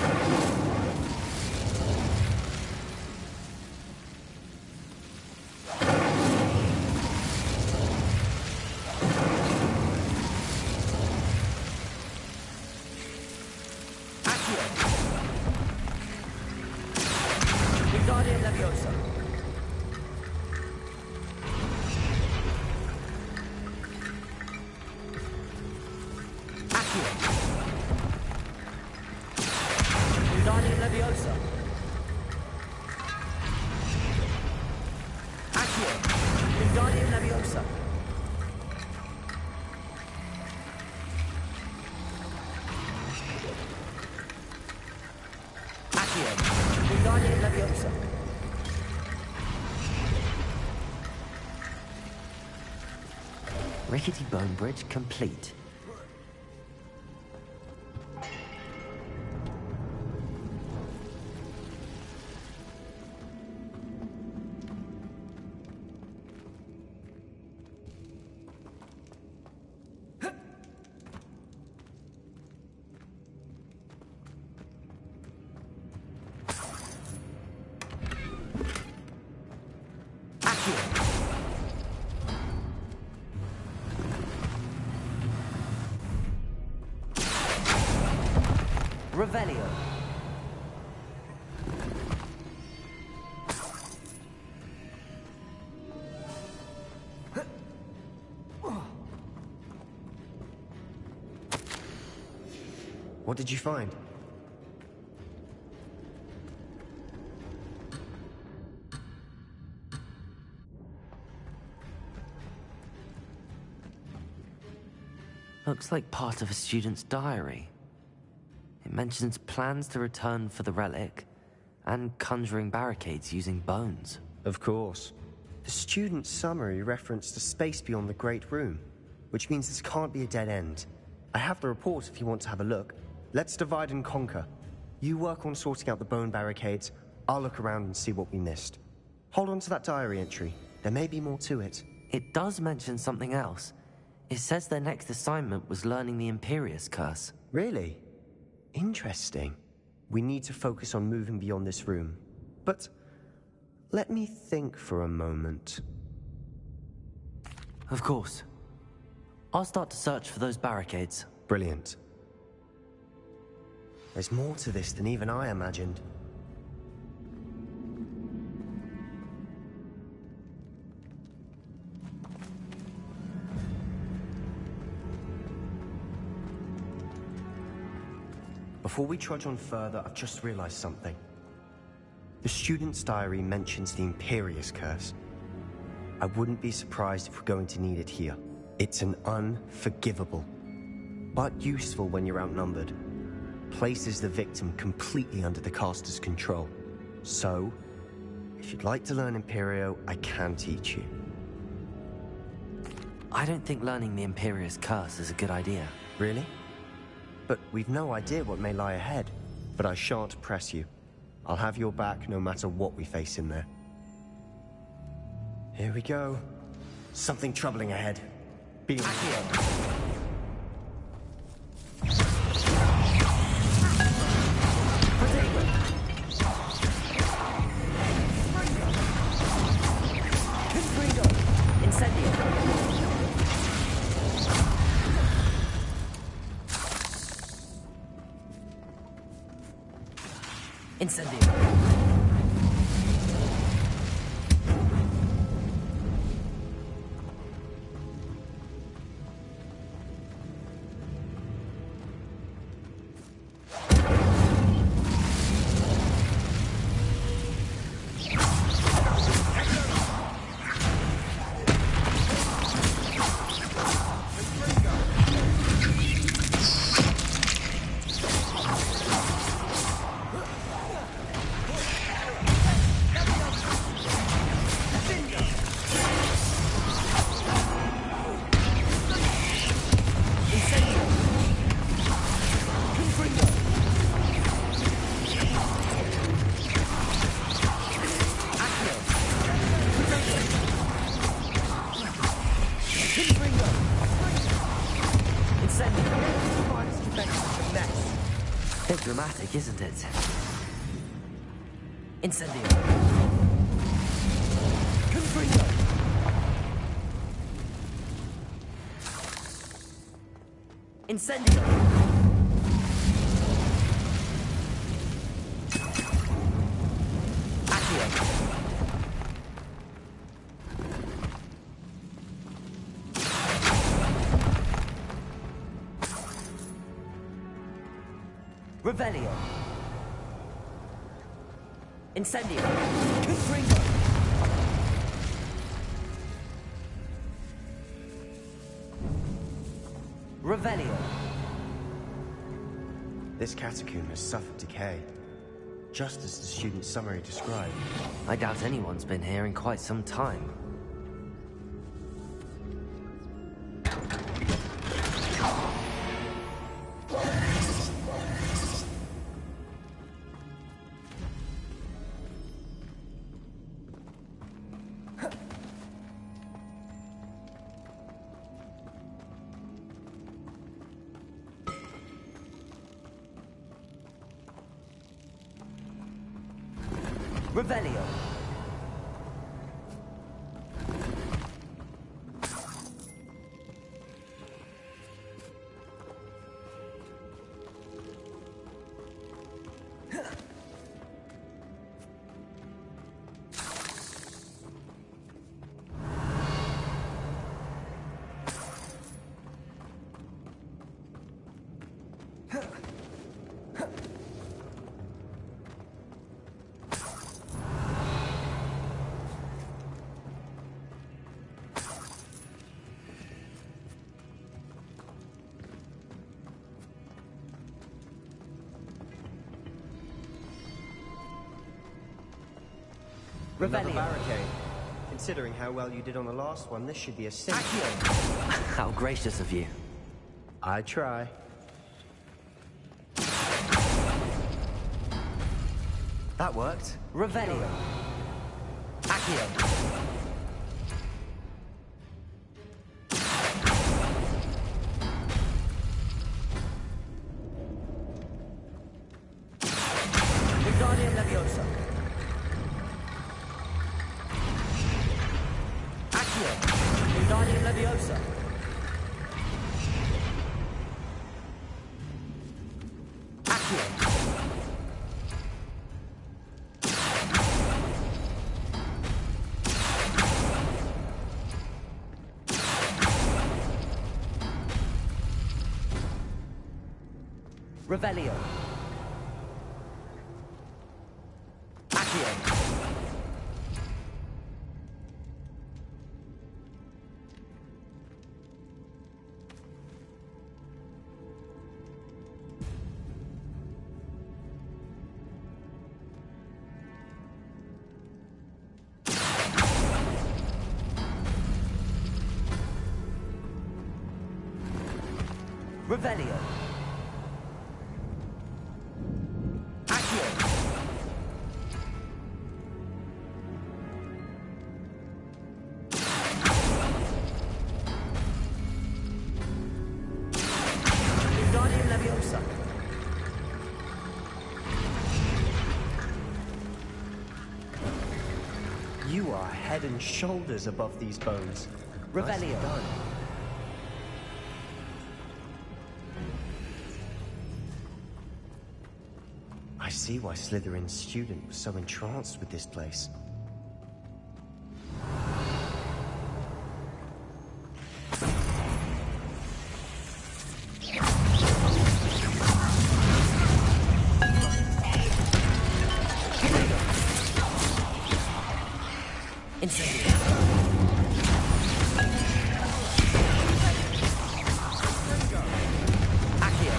Wingardium Leviosa. Accio. Wingardium Leviosa. Accio. Wingardium Leviosa. Accio. Wingardium Leviosa. Rickety Bone Bridge complete. Revelio. What did you find? Looks like part of a student's diary. It mentions plans to return for the relic and conjuring barricades using bones. Of course. The student's summary referenced a space beyond the Great Room, which means this can't be a dead end. I have the report if you want to have a look. Let's divide and conquer. You work on sorting out the bone barricades. I'll look around and see what we missed. Hold on to that diary entry. There may be more to it. It does mention something else. It says their next assignment was learning the Imperius Curse. Really? Interesting. We need to focus on moving beyond this room. But let me think for a moment. Of course. I'll start to search for those barricades. Brilliant. There's more to this than even I imagined. Before we trudge on further, I've just realized something. The student's diary mentions the Imperius Curse. I wouldn't be surprised if we're going to need it here. It's an unforgivable, but useful when you're outnumbered. Places the victim completely under the caster's control. So, if you'd like to learn Imperio, I can teach you. I don't think learning the Imperius Curse is a good idea. Really? But we've no idea what may lie ahead. But I shan't press you. I'll have your back no matter what we face in there. Here we go. Something troubling ahead. Be Incendio. Dramatic, isn't it? Incendio. Confringo. Incendio. Accio. Revelio. Incendio. Confringo. Revelio. This catacomb has suffered decay, just as the student's summary described. I doubt anyone's been here in quite some time. Revelio. Another barricade. Considering how well you did on the last one, this should be a simple. How gracious of you. I try. That worked. Revelio. Accio. Wingardium Leviosa. Accio. Revelio. Accio. Revelio. Accio. Wingardium Leviosa. You are head and shoulders above these bones. Revelio. Nicely done. I see why Slytherin's student was so entranced with this place. Incendio. Accio.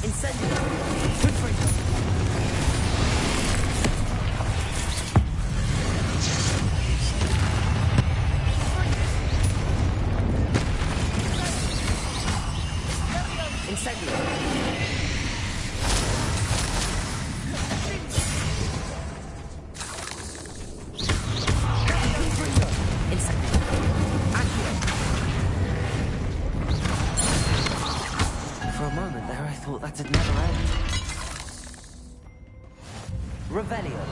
Incendio. Confringo. Incendio. Confringo. Incendio. Accio. For a moment there, I thought that'd never end. Revelio.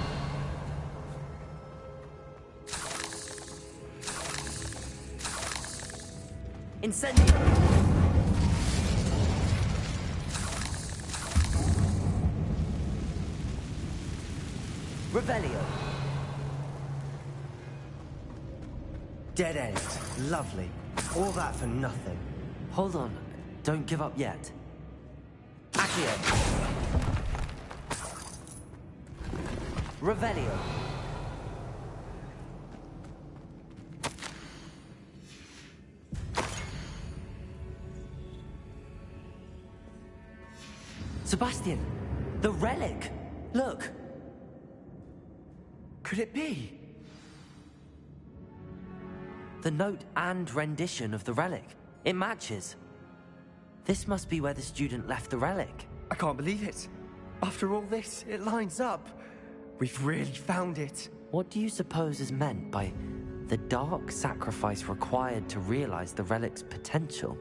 Incendio. Revelio. Dead end. Lovely. All that for nothing. Hold on. Don't give up yet. Accio. Revelio. Sebastian! The relic! Look! Could it be? The note and rendition of the relic. It matches. This must be where the student left the relic. I can't believe it. After all this, it lines up. We've really found it. What do you suppose is meant by the dark sacrifice required to realize the relic's potential?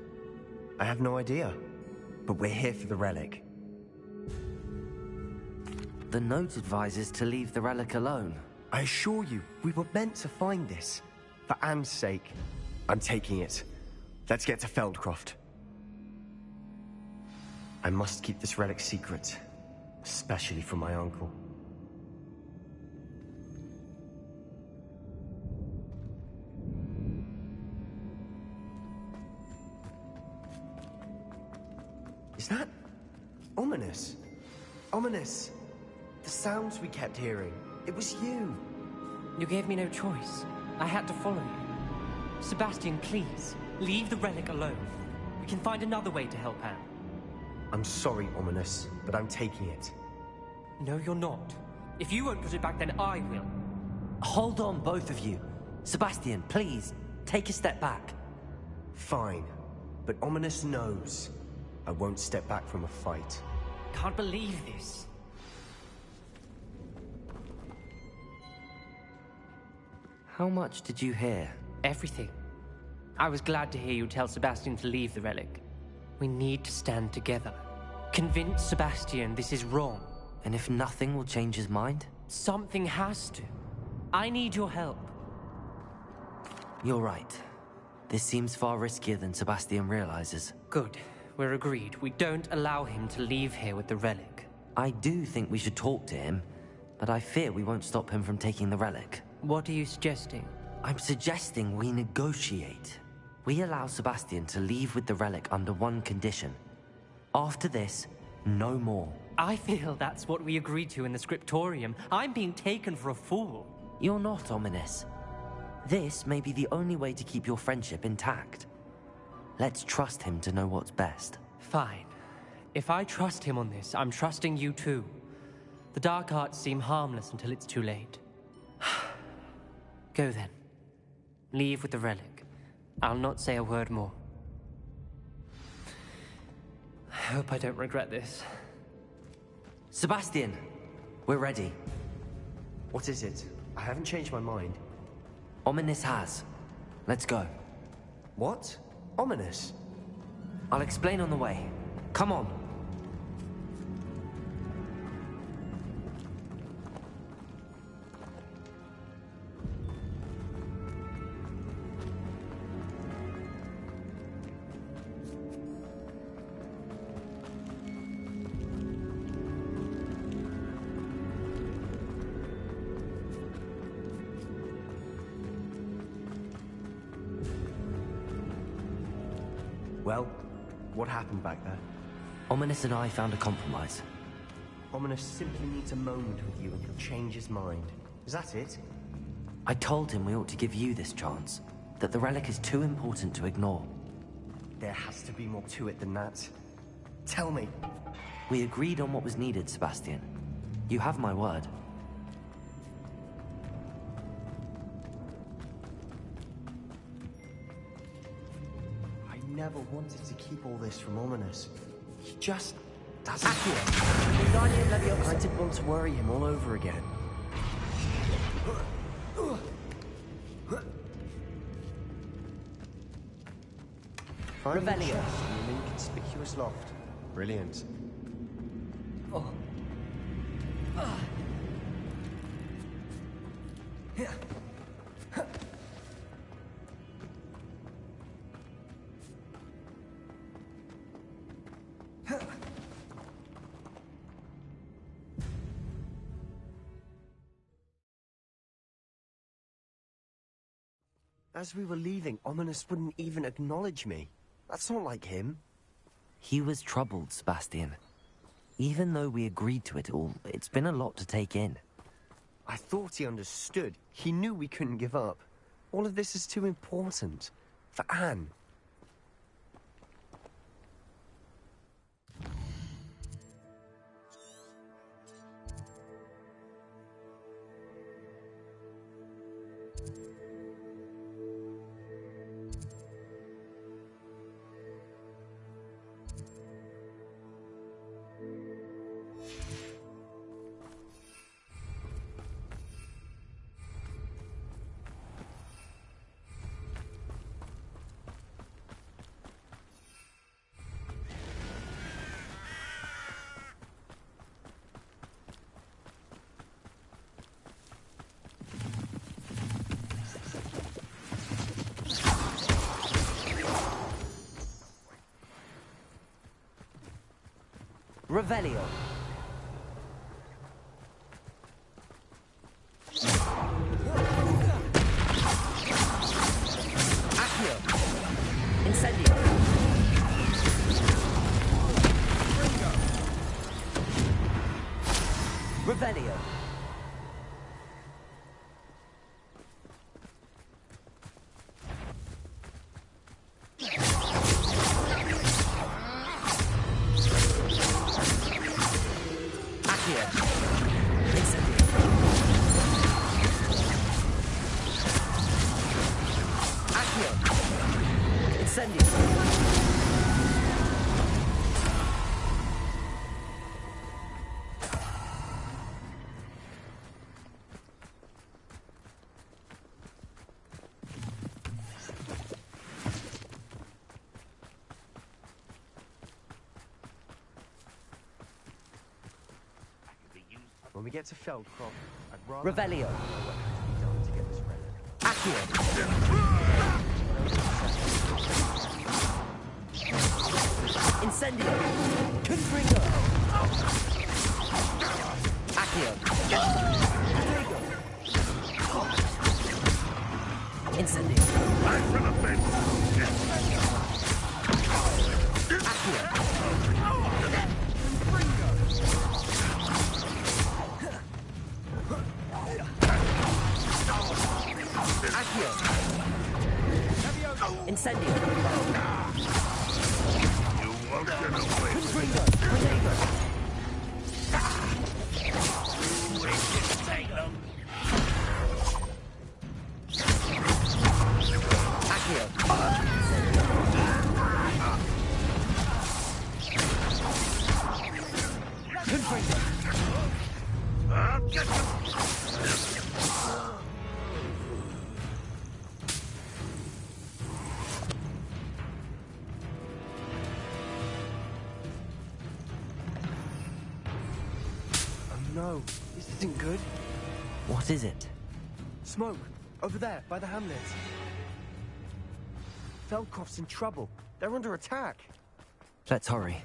I have no idea. But we're here for the relic. The note advises to leave the relic alone. I assure you, we were meant to find this. For Anne's sake, I'm taking it. Let's get to Feldcroft. I must keep this relic secret, especially from my uncle. Is that ominous? Ominous. The sounds we kept hearing. It was you. You gave me no choice. I had to follow you. Sebastian, please, leave the relic alone. We can find another way to help Anne. I'm sorry, Ominous, but I'm taking it. No, you're not. If you won't put it back, then I will. Hold on, both of you. Sebastian, please, take a step back. Fine, but Ominous knows I won't step back from a fight. Can't believe this. How much did you hear? Everything. I was glad to hear you tell Sebastian to leave the relic. We need to stand together. Convince Sebastian this is wrong. And if nothing will change his mind? Something has to. I need your help. You're right. This seems far riskier than Sebastian realizes. Good. We're agreed. We don't allow him to leave here with the relic. I do think we should talk to him, but I fear we won't stop him from taking the relic. What are you suggesting? I'm suggesting we negotiate. We allow Sebastian to leave with the relic under one condition. After this, no more. I feel that's what we agreed to in the scriptorium. I'm being taken for a fool. You're not, Ominous. This may be the only way to keep your friendship intact. Let's trust him to know what's best. Fine. If I trust him on this, I'm trusting you too. The dark arts seem harmless until it's too late. Go then. Leave with the relic. I'll not say a word more. I hope I don't regret this. Sebastian, we're ready. What is it? I haven't changed my mind. Ominous has. Let's go. What? Ominous? I'll explain on the way. Come on. Well, what happened back there? Ominous and I found a compromise. Ominous simply needs a moment with you and he'll change his mind. Is that it? I told him we ought to give you this chance, that the relic is too important to ignore. There has to be more to it than that. Tell me. We agreed on what was needed, Sebastian. You have my word. I never wanted to keep all this from Ominous. He just doesn't. I didn't want to worry him all over again. Finding a chest in an inconspicuous loft. Brilliant. As we were leaving, Ominous wouldn't even acknowledge me. That's not like him. He was troubled, Sebastian. Even though we agreed to it all, it's been a lot to take in. I thought he understood. He knew we couldn't give up. All of this is too important. For Anne. Revelio. Accio. Incendio. Revelio. When we get to Feldcroft, I'd rather... Revelio. know what has to be done to get this relic. Accio. Incendio. Confringo. Accio. Protego. Incendio. Accio. Accio. Incendio. You won't get away. Confringo. Protego. It didn't take long. Accio. Confringo. Get them. Oh no, this isn't good. What is it? Smoke, over there, by the hamlet. Feldcroft's in trouble. They're under attack. Let's hurry.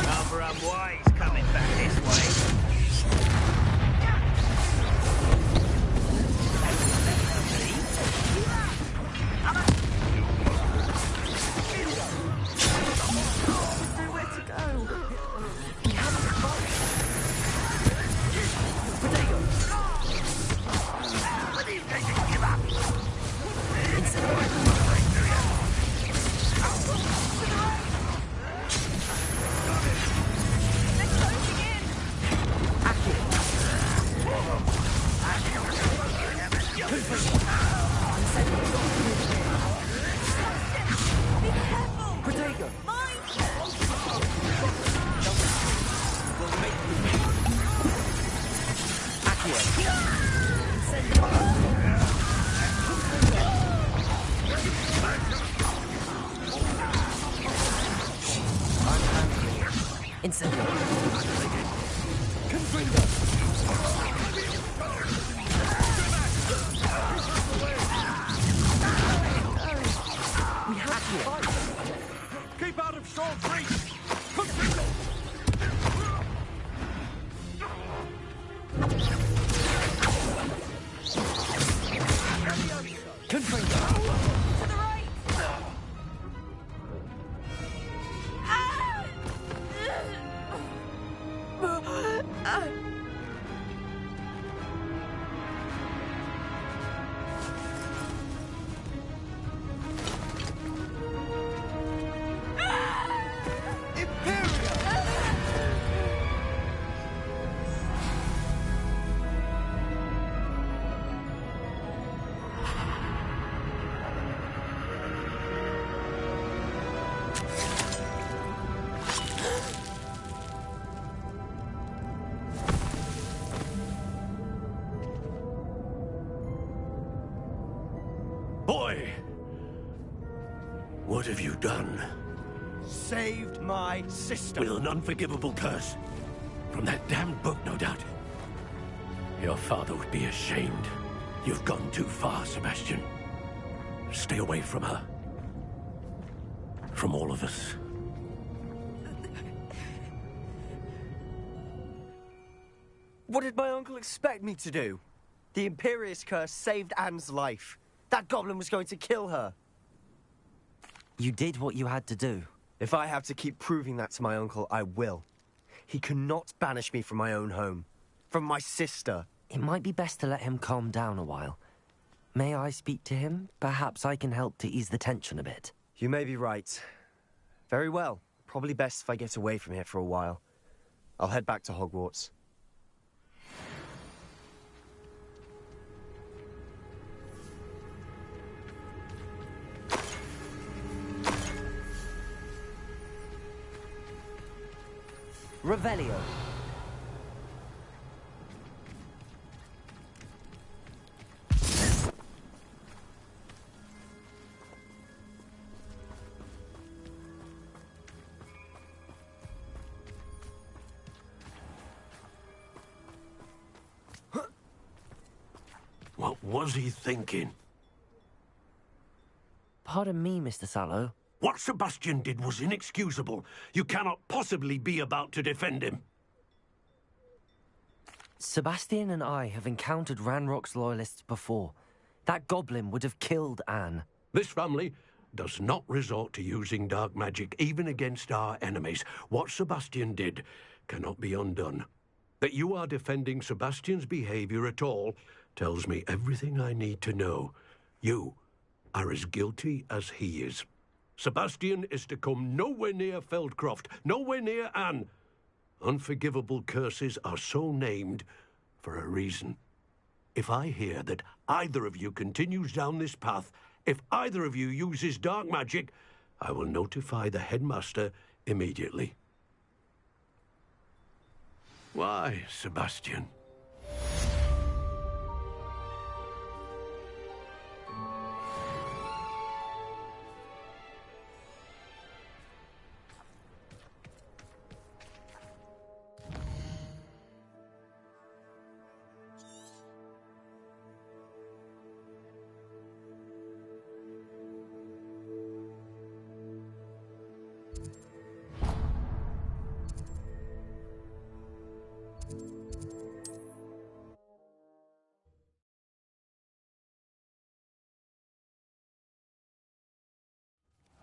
Number of boys coming back this way. Incendio. We have to fight. Keep out of Shaw's reach. Confringo. To the right! Boy! What have you done? Saved my sister. With an unforgivable curse. From that damned book, no doubt. Your father would be ashamed. You've gone too far, Sebastian. Stay away from her. From all of us. What did my uncle expect me to do? The Imperious curse saved Anne's life. That goblin was going to kill her. You did what you had to do. If I have to keep proving that to my uncle, I will. He cannot banish me from my own home. From my sister. It might be best to let him calm down a while. May I speak to him? Perhaps I can help to ease the tension a bit. You may be right. Very well. Probably best if I get away from here for a while. I'll head back to Hogwarts. Revelio. What was he thinking? Pardon me, Mr. Sallow. What Sebastian did was inexcusable. You cannot possibly be about to defend him. Sebastian and I have encountered Ranrock's loyalists before. That goblin would have killed Anne. This family does not resort to using dark magic, even against our enemies. What Sebastian did cannot be undone. That you are defending Sebastian's behavior at all tells me everything I need to know. You are as guilty as he is. Sebastian is to come nowhere near Feldcroft, nowhere near Anne. Unforgivable curses are so named for a reason. If I hear that either of you continues down this path, if either of you uses dark magic, I will notify the headmaster immediately. Why, Sebastian?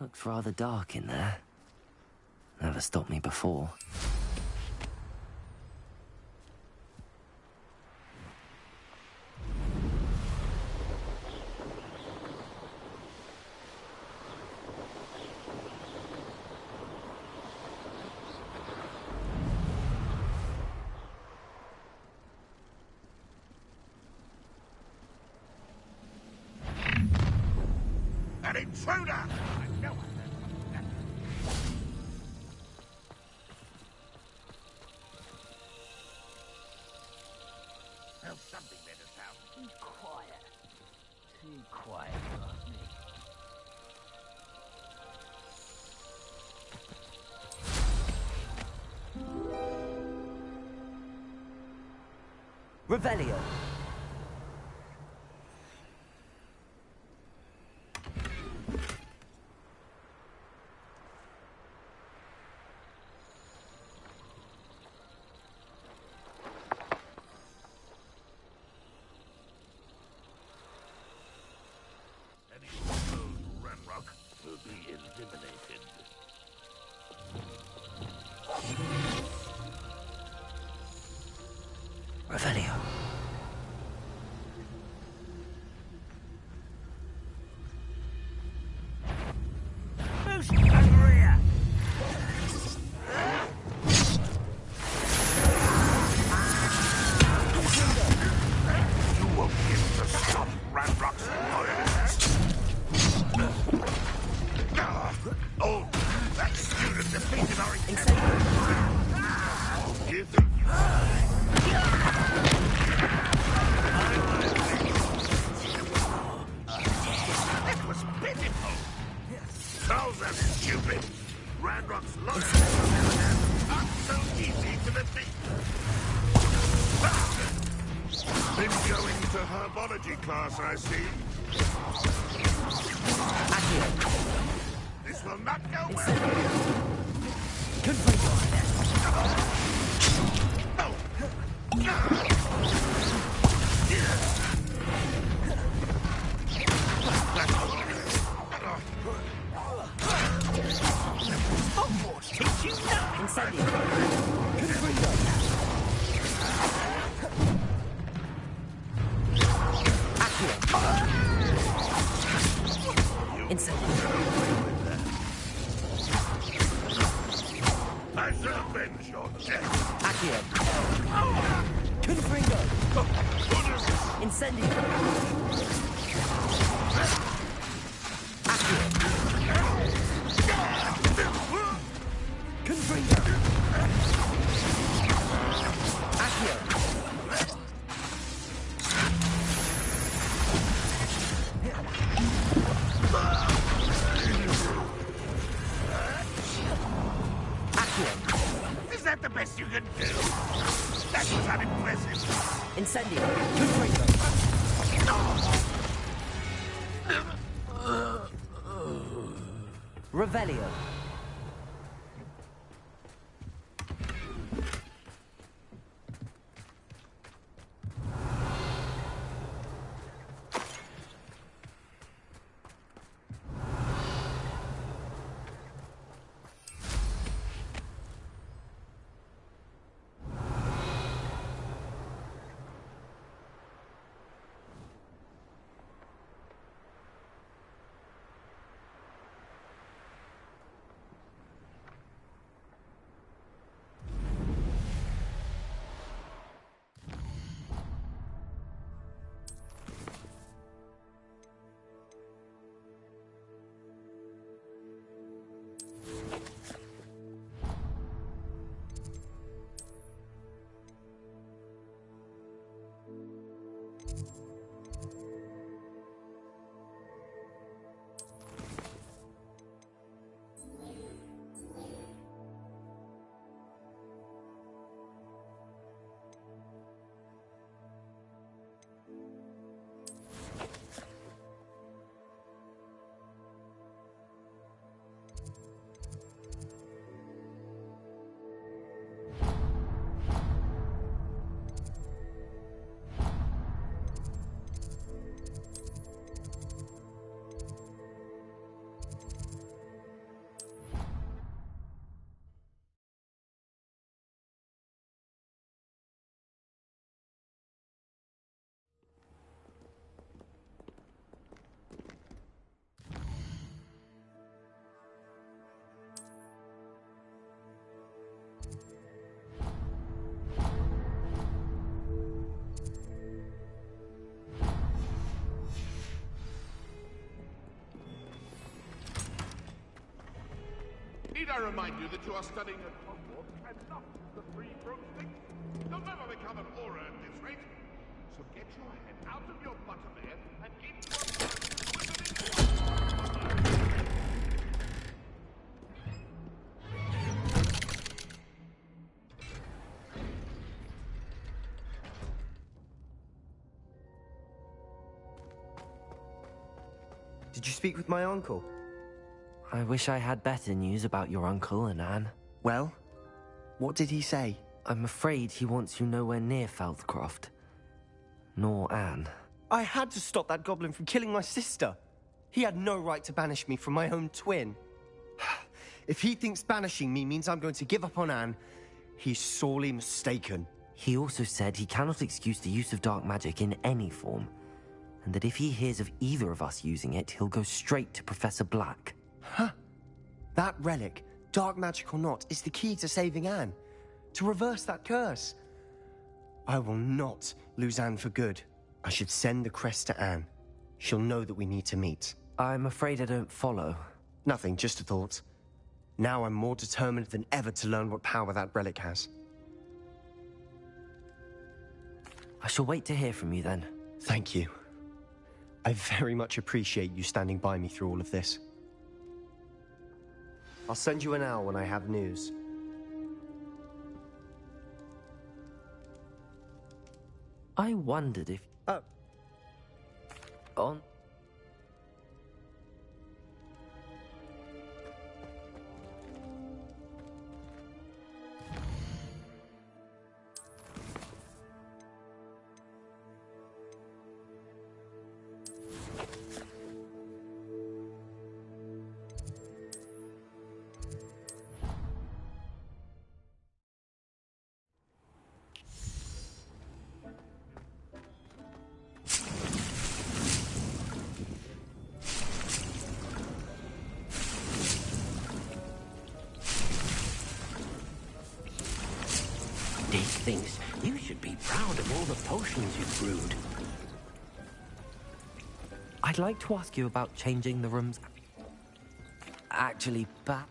Looks rather dark in there. Never stopped me before. An intruder! I know There's something there to sound. Too quiet. Too quiet for me. Revelio. Any proposed Ranrock will be eliminated. Revelio. Boost and rear! You won't get to stop Ranrock's loyalists. Oh, that student defeated our You think It was pitiful. So that's stupid. Ranrock's loyalists are so easy to defeat. Been going to herbology class, I see. This will not go well. Hogwarts teach you nothing. I shall avenge your death. Accio. Confringo. Incendio. Accio. Confringo. Revelio. Need I remind you that you are studying at Hogwarts and not the Three Broomsticks? You'll never become an aura at this rate. So get your head out of your butterbeer and into Did you speak with my uncle? I wish I had better news about your uncle and Anne. Well, what did he say? I'm afraid he wants you nowhere near Feldcroft. Nor Anne. I had to stop that goblin from killing my sister. He had no right to banish me from my own twin. If he thinks banishing me means I'm going to give up on Anne, he's sorely mistaken. He also said he cannot excuse the use of dark magic in any form, and that if he hears of either of us using it, he'll go straight to Professor Black. Huh. That relic, dark magic or not, is the key to saving Anne. To reverse that curse. I will not lose Anne for good. I should send the crest to Anne. She'll know that we need to meet. I'm afraid I don't follow. Nothing, just a thought. Now I'm more determined than ever to learn what power that relic has. I shall wait to hear from you then. Thank you. I very much appreciate you standing by me through all of this. I'll send you an owl when I have news. I wondered if... On... Dick thinks you should be proud of all the potions you've brewed. I'd like to ask you about changing the rooms. Actually, but...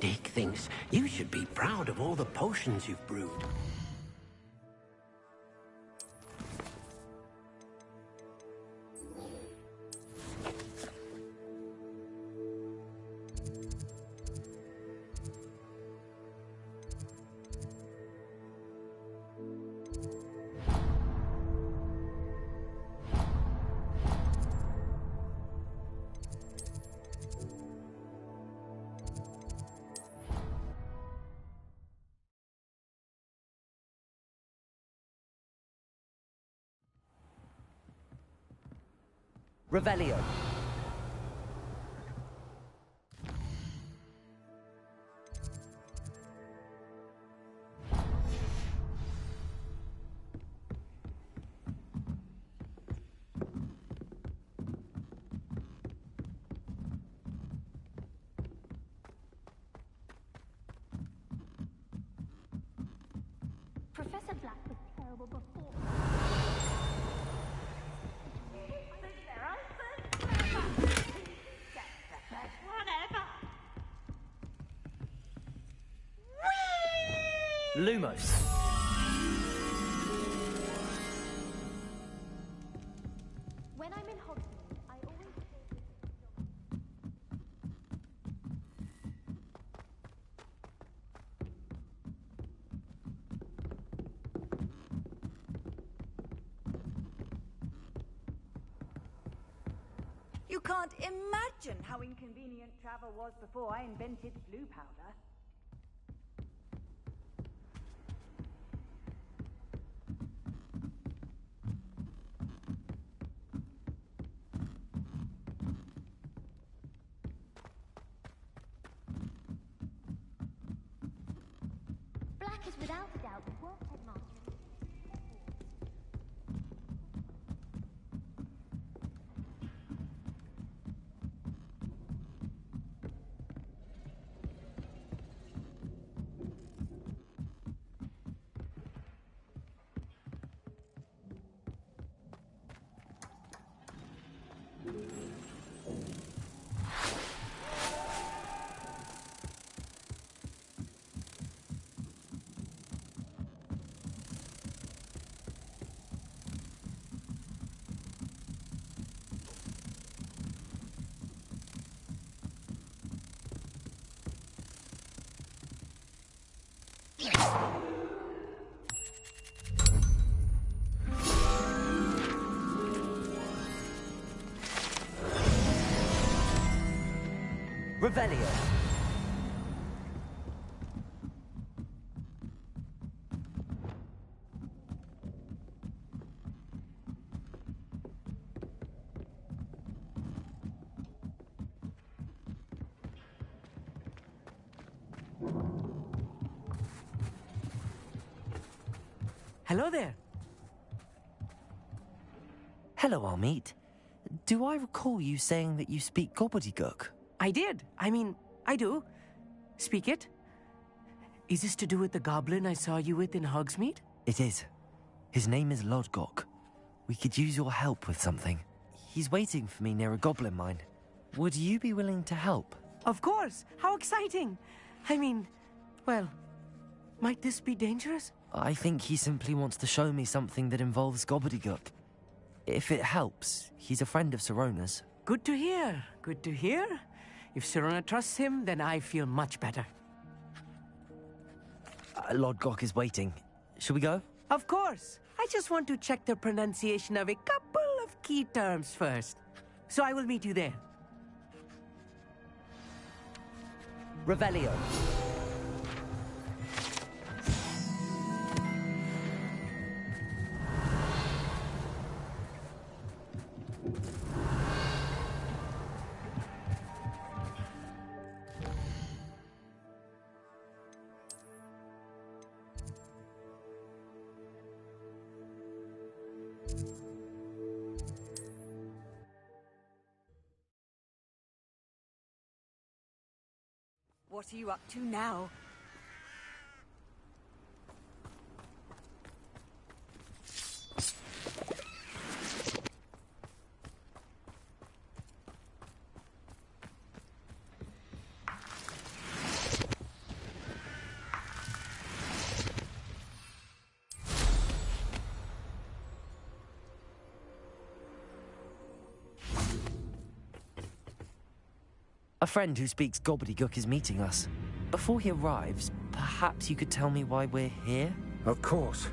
Dick thinks you should be proud of all the potions you've brewed. Revelio. Professor Black was terrible before. Lumos. When I'm in Hogwarts, I always You can't imagine how inconvenient travel was before I invented blue powder. Black is without a doubt the worst headmaster. Revelio. Hello there. Hello, Armeet. Do I recall you saying that you speak gobbledygook? I did. I mean, I do. Speak it. Is this to do with the goblin I saw you with in Hogsmeade? It is. His name is Lodgok. We could use your help with something. He's waiting for me near a goblin mine. Would you be willing to help? Of course. How exciting. I mean, well, might this be dangerous? I think he simply wants to show me something that involves gobbledygook. If it helps, he's a friend of Sirona's. Good to hear. Good to hear. If Sirona trusts him, then I feel much better. Lodgok is waiting. Shall we go? Of course. I just want to check the pronunciation of a couple of key terms first. So I will meet you there. Revelio. What are you up to now? A friend who speaks gobbledygook is meeting us. Before he arrives, perhaps you could tell me why we're here? Of course.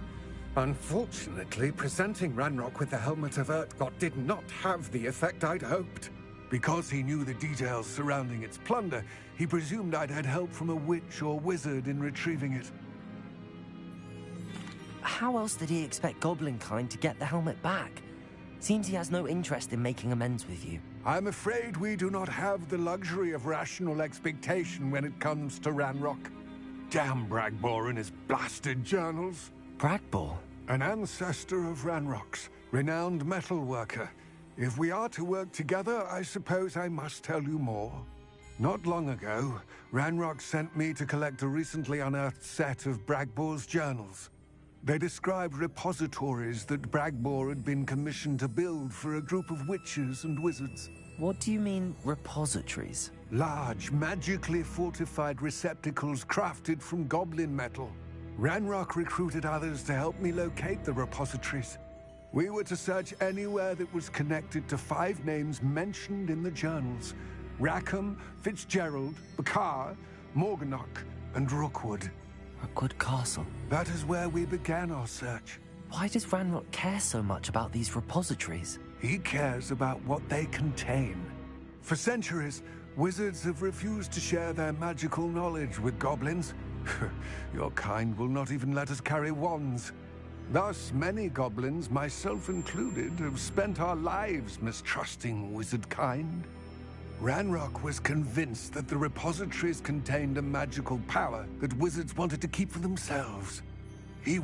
Unfortunately, presenting Ranrock with the Helmet of Urtkot did not have the effect I'd hoped. Because he knew the details surrounding its plunder, he presumed I'd had help from a witch or wizard in retrieving it. How else did he expect Goblinkind to get the helmet back? Seems he has no interest in making amends with you. I'm afraid we do not have the luxury of rational expectation when it comes to Ranrock. Damn Bragbor and his blasted journals. Bragbor? An ancestor of Ranrock's, renowned metal worker. If we are to work together, I suppose I must tell you more. Not long ago, Ranrock sent me to collect a recently unearthed set of Bragbor's journals. They described repositories that Bragbor had been commissioned to build for a group of witches and wizards. What do you mean, repositories? Large, magically fortified receptacles crafted from goblin metal. Ranrock recruited others to help me locate the repositories. We were to search anywhere that was connected to 5 names mentioned in the journals: Rackham, Fitzgerald, Bakar, Morganach, and Rookwood. Rookwood Castle? That is where we began our search. Why does Ranrock care so much about these repositories? He cares about what they contain. For centuries, wizards have refused to share their magical knowledge with goblins. Your kind will not even let us carry wands. Thus, many goblins, myself included, have spent our lives mistrusting wizard kind. Ranrock was convinced that the repositories contained a magical power that wizards wanted to keep for themselves. He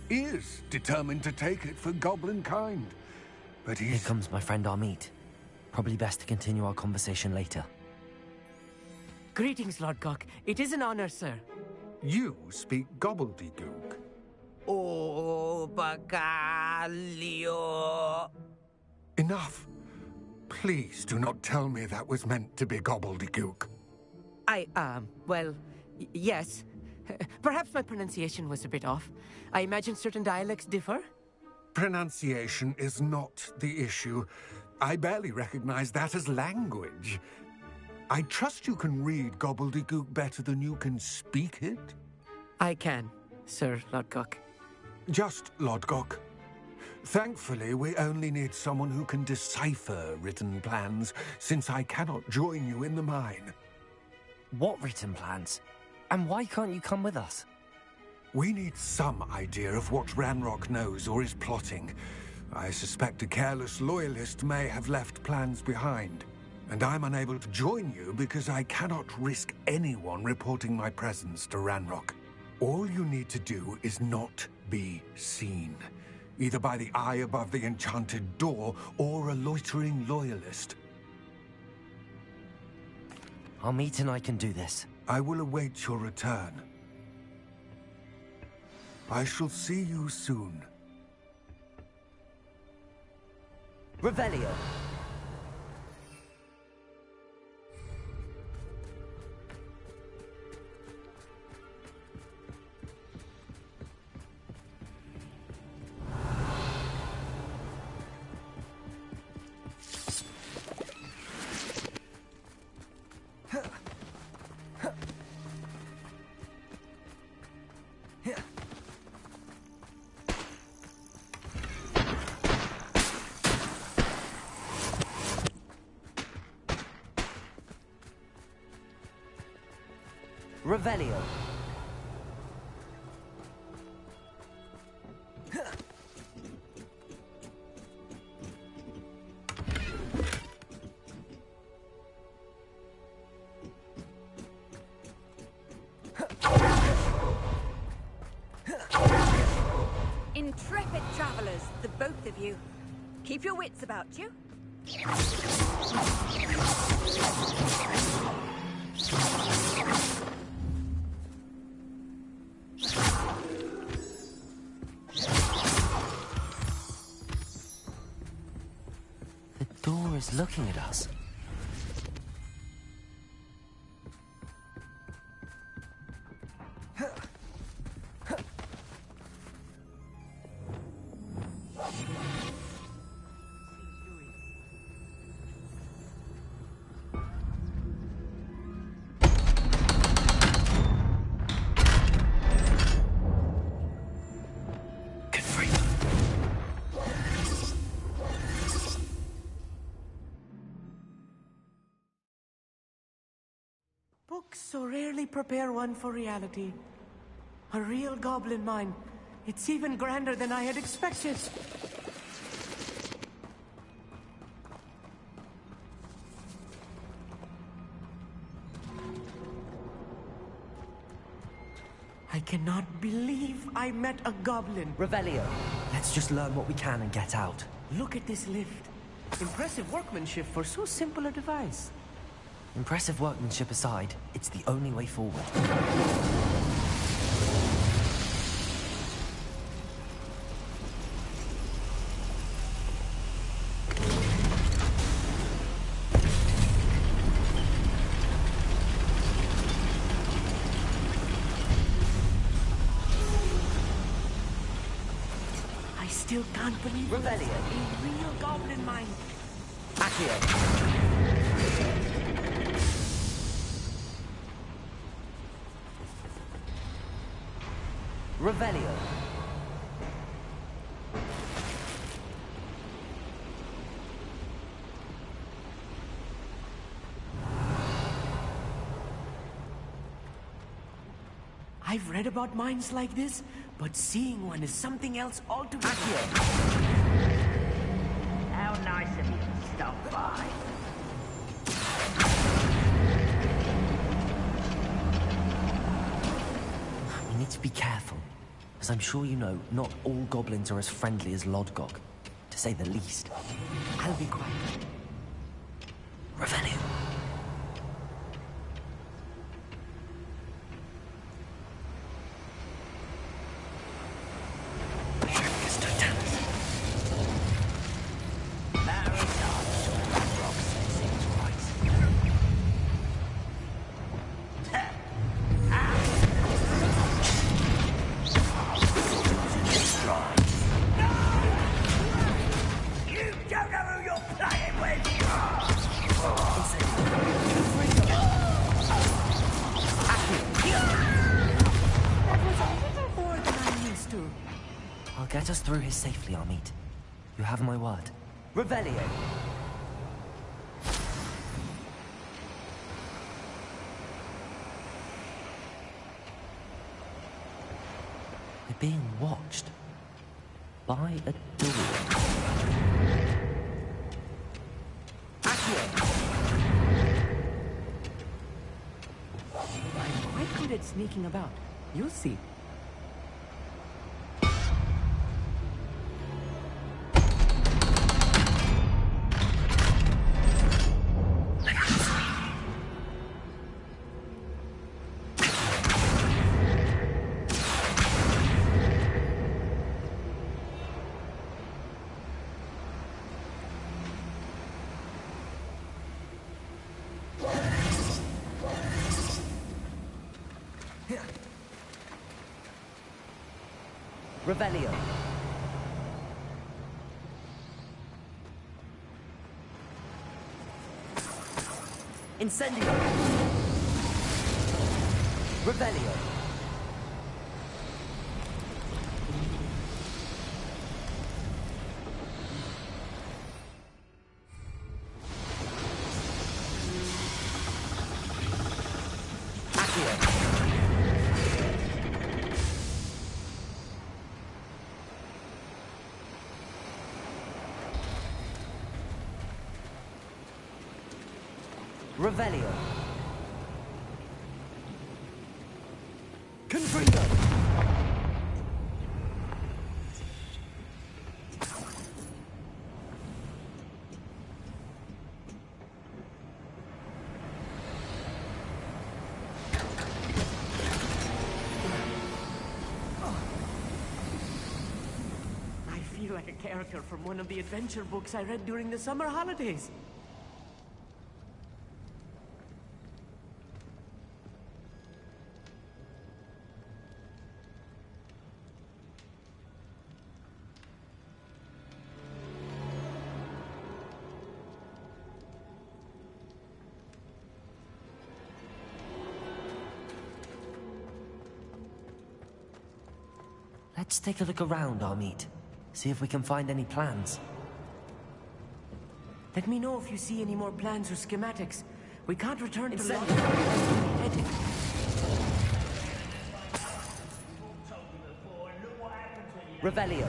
is determined to take it for goblin kind. But Here comes my friend Armeet. Probably best to continue our conversation later. Greetings, Lodgok. It is an honor, sir. You speak gobbledygook. Oh, Bacalio. Enough. Please do not tell me that was meant to be gobbledygook. Yes. Perhaps my pronunciation was a bit off. I imagine certain dialects differ. Pronunciation is not the issue. I barely recognize that as language. I trust you can read gobbledygook better than you can speak it. I can, Sir Lodgok. Just Lodgok. Thankfully, we only need someone who can decipher written plans, since I cannot join you in the mine. What written plans? And why can't you come with us? We need some idea of what Ranrock knows or is plotting. I suspect a careless loyalist may have left plans behind. And I'm unable to join you because I cannot risk anyone reporting my presence to Ranrock. All you need to do is not be seen, either by the eye above the enchanted door or a loitering loyalist. Our meet and I can do this. I will await your return. I shall see you soon. Revelio. Revelio. Intrepid travelers, the both of you. Keep your wits about you. The door is looking at us. Books so rarely prepare one for reality. A real goblin mine. It's even grander than I had expected. I cannot believe I met a goblin. Revelio. Let's just learn what we can and get out. Look at this lift. Impressive workmanship for so simple a device. Impressive workmanship aside, it's the only way forward. I still can't believe Revelio. A real goblin mine. Accio. Revelio. I've read about mines like this, but seeing one is something else altogether. How nice of you to stop by. We need to be careful. As I'm sure you know, not all goblins are as friendly as Lodgok, to say the least. I'll be quiet. Revelio. You don't know who you're playing with! us through here safely, Amit. You have my word. Revelio! We're being watched. By a door. Accio! I'm quite good at sneaking about. You'll see. Revelio. Incendio. Revelio. Revelio. Confringo. I feel like a character from one of the adventure books I read during the summer holidays. Let's take a look around, Amit. See if we can find any plans. Let me know if you see any more plans or schematics. We can't return to Incendio. London. Revelio.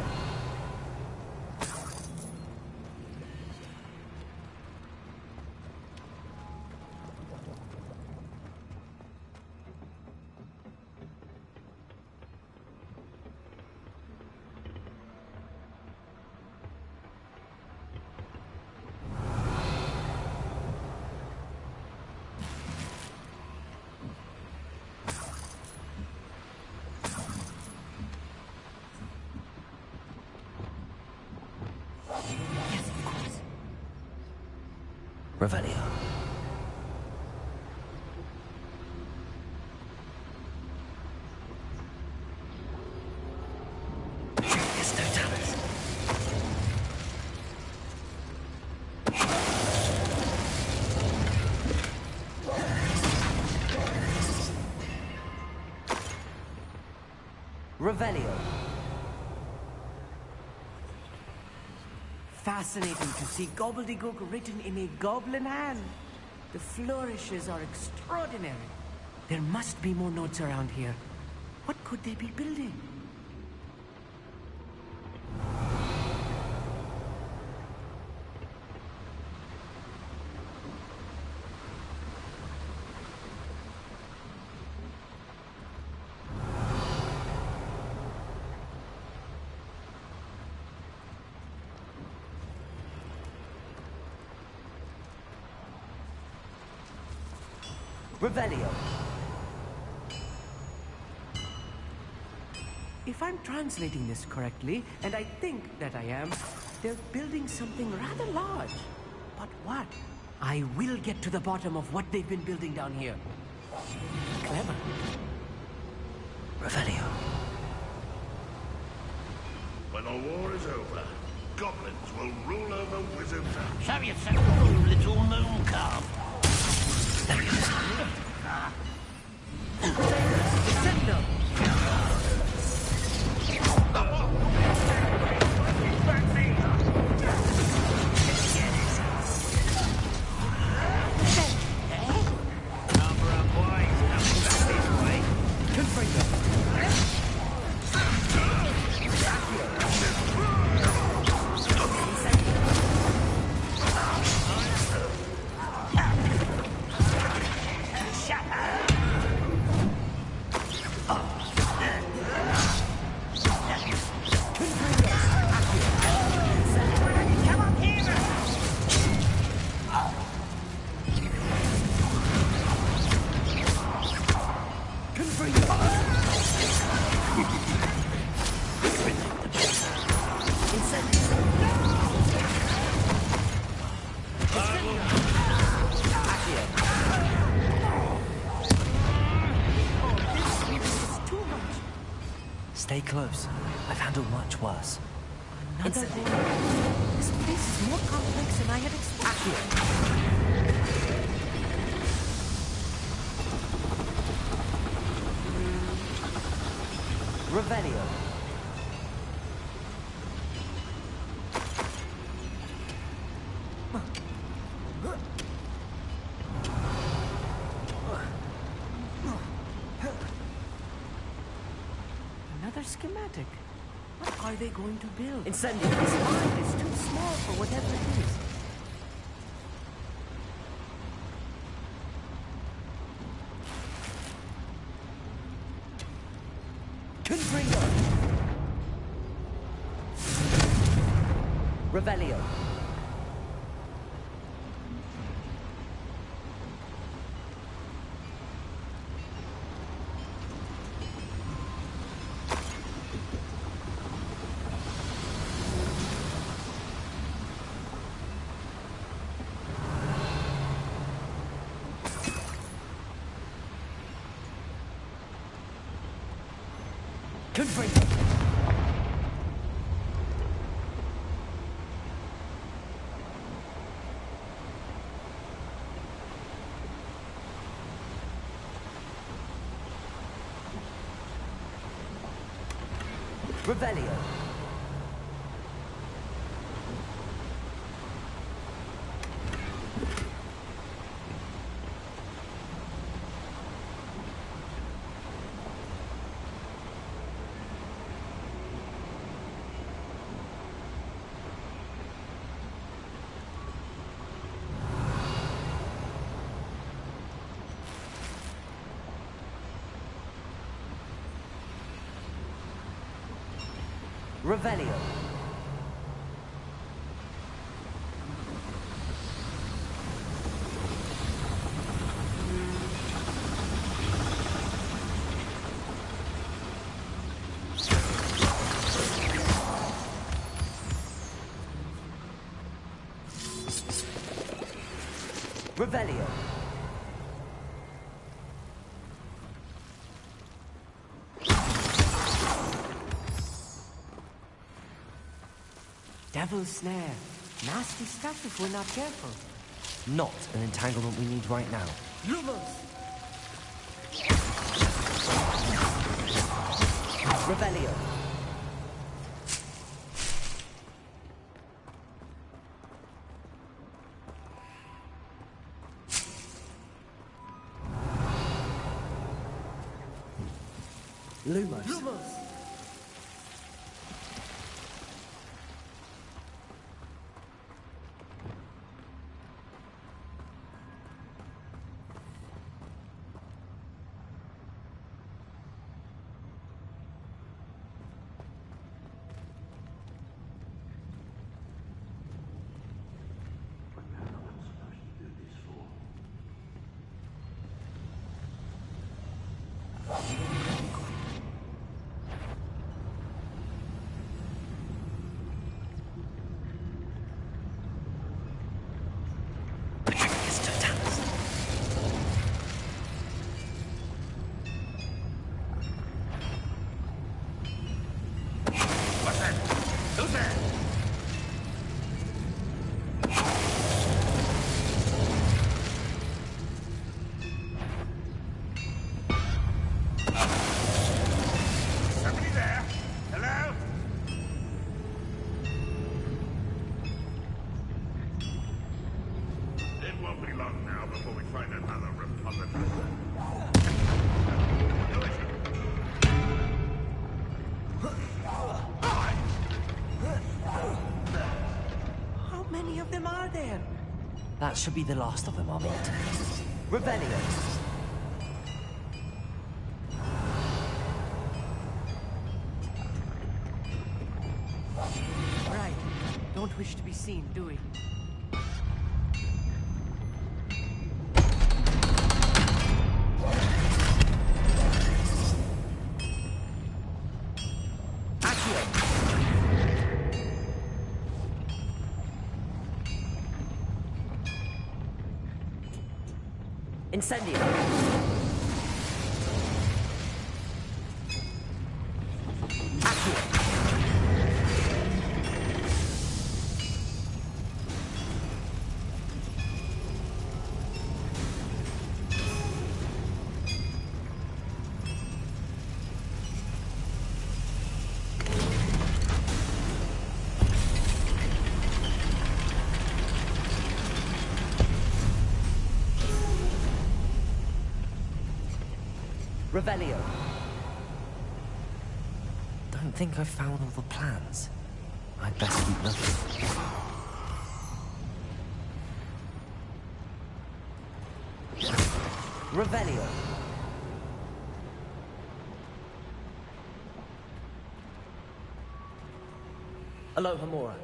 Revelio. Revelio. Fascinating to see gobbledygook written in a goblin hand. The flourishes are extraordinary. There must be more notes around here. What could they be building? Revelio. If I'm translating this correctly, and I think that I am, they're building something rather large. But what? I will get to the bottom of what they've been building down here. Clever. Revelio. When the war is over, goblins will rule over wizards. Show yourself, you little moon calf. Sentinel! Stay close. I've handled much worse. Another boy. This place is more complex than I had expected. Revelio. Another schematic. What are they going to build? Incendio. This mine is too small for whatever it is. Confringo. Revelio. Confringo. Revelio. Revelio. Revelio. Devil's snare. Nasty stuff if we're not careful. Not an entanglement we need right now. Lumos! Revelio. Lumos. Lumos! That should be the last of them, Armand. Revelio. Right. Don't wish to be seen, do we? Incendio. Revelio. Don't think I've found all the plans. I'd best keep looking. Revelio. Aloha Mora.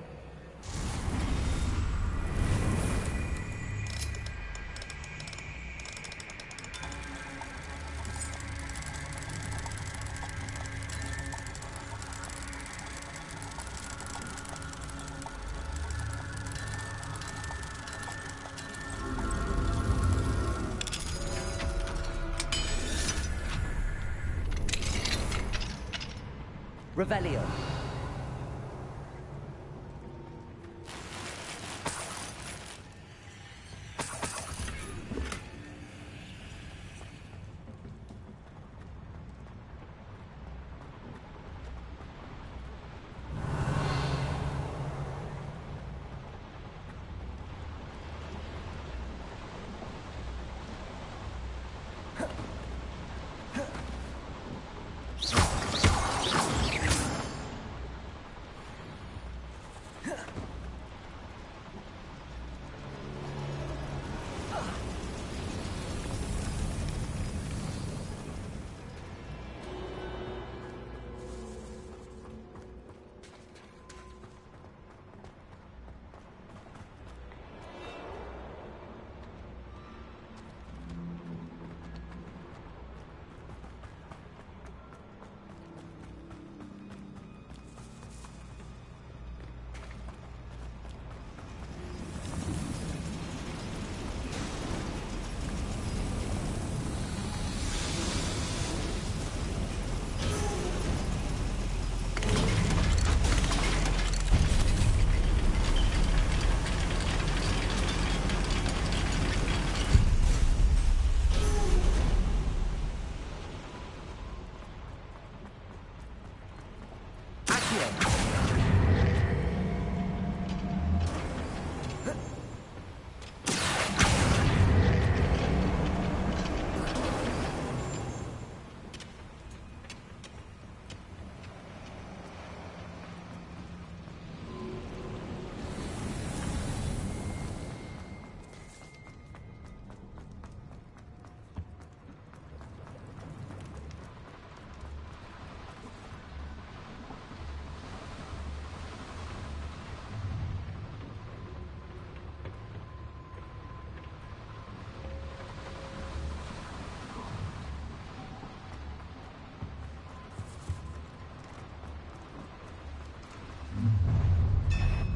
Revelio.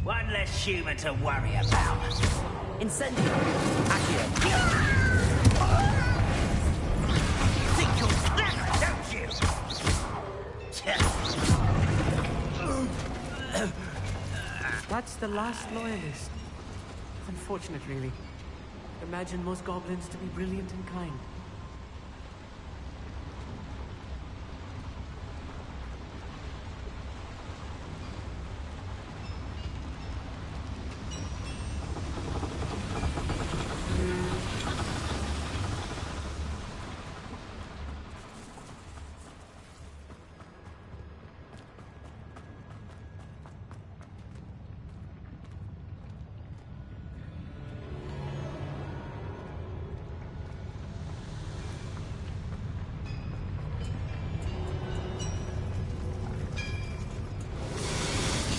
One less human to worry about. Incendio. Accio. Think you're clever, don't you? That's the last loyalist. Unfortunate, really. Imagine most goblins to be brilliant and kind.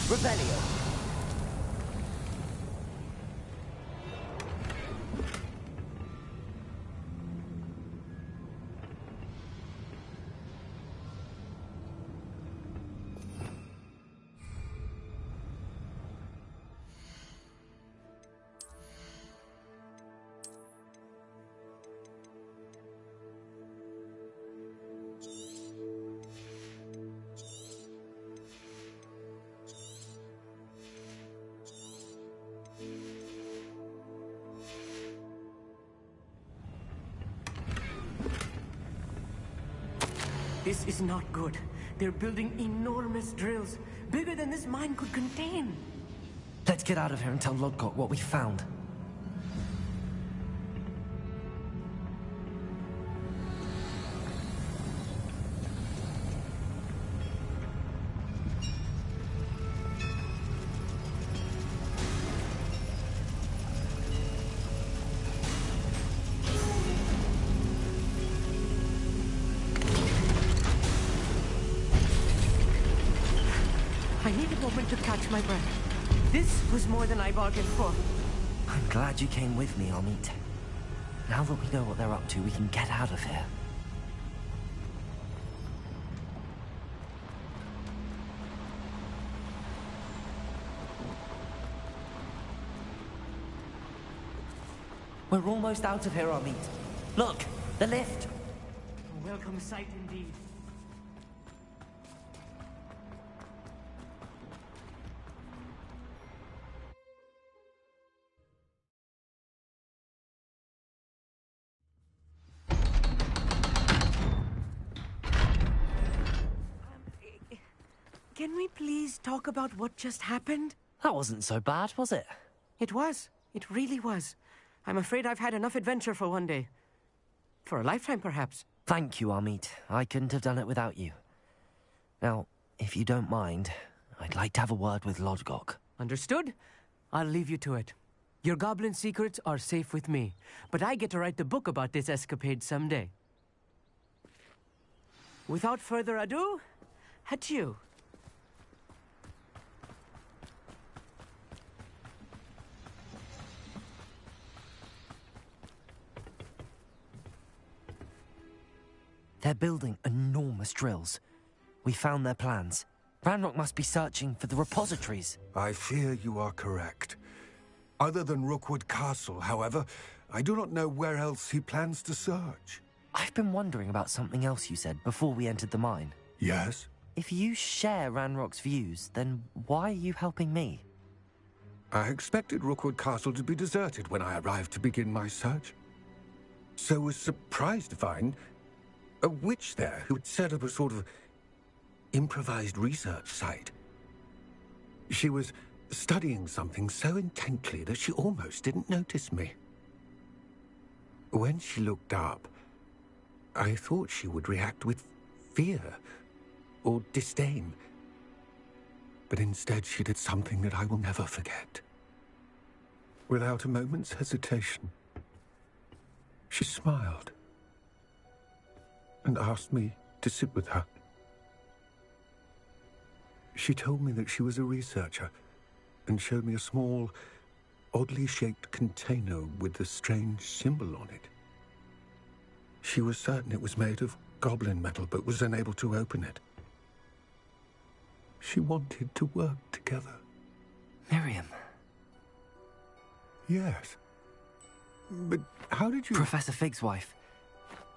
Revelio. This is not good. They're building enormous drills, bigger than this mine could contain. Let's get out of here and tell Lodgok what we found. catch my breath. This was more than I bargained for. I'm glad you came with me, Amit. Now that we know what they're up to, we can get out of here. We're almost out of here, Amit. Look, the lift. A welcome sight indeed. Can we please talk about what just happened? That wasn't so bad, was it? It was. It really was. I'm afraid I've had enough adventure for one day. For a lifetime, perhaps. Thank you, Amit. I couldn't have done it without you. Now, if you don't mind, I'd like to have a word with Lodgok. Understood? I'll leave you to it. Your goblin secrets are safe with me, but I get to write the book about this escapade someday. Without further ado, adieu. They're building enormous drills. We found their plans. Ranrock must be searching for the repositories. I fear you are correct. Other than Rookwood Castle, however, I do not know where else he plans to search. I've been wondering about something else you said before we entered the mine. Yes? If you share Ranrock's views, then why are you helping me? I expected Rookwood Castle to be deserted when I arrived to begin my search. So was surprised to find a witch there who had set up a sort of improvised research site. She was studying something so intently that she almost didn't notice me. When she looked up, I thought she would react with fear or disdain. But instead she did something that I will never forget. Without a moment's hesitation, she smiled and asked me to sit with her. She told me that she was a researcher and showed me a small, oddly shaped container with a strange symbol on it. She was certain it was made of goblin metal, but was unable to open it. She wanted to work together. Miriam. Yes. But how did you... Professor Fig's wife.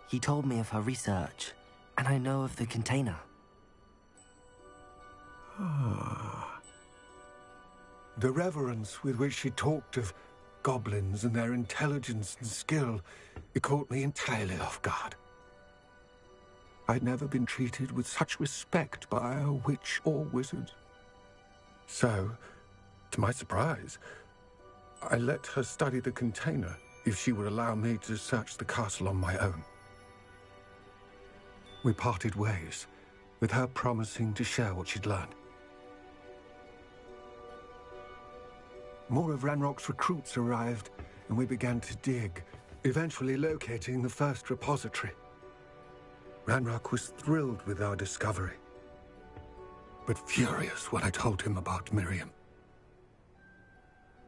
He told me of her research, and I know of the container. Ah. The reverence with which she talked of goblins and their intelligence and skill, it caught me entirely off guard. I'd never been treated with such respect by a witch or wizard. So, to my surprise, I let her study the container if she would allow me to search the castle on my own. We parted ways, with her promising to share what she'd learned. More of Ranrock's recruits arrived, and we began to dig, eventually locating the first repository. Ranrock was thrilled with our discovery, but furious when I told him about Miriam.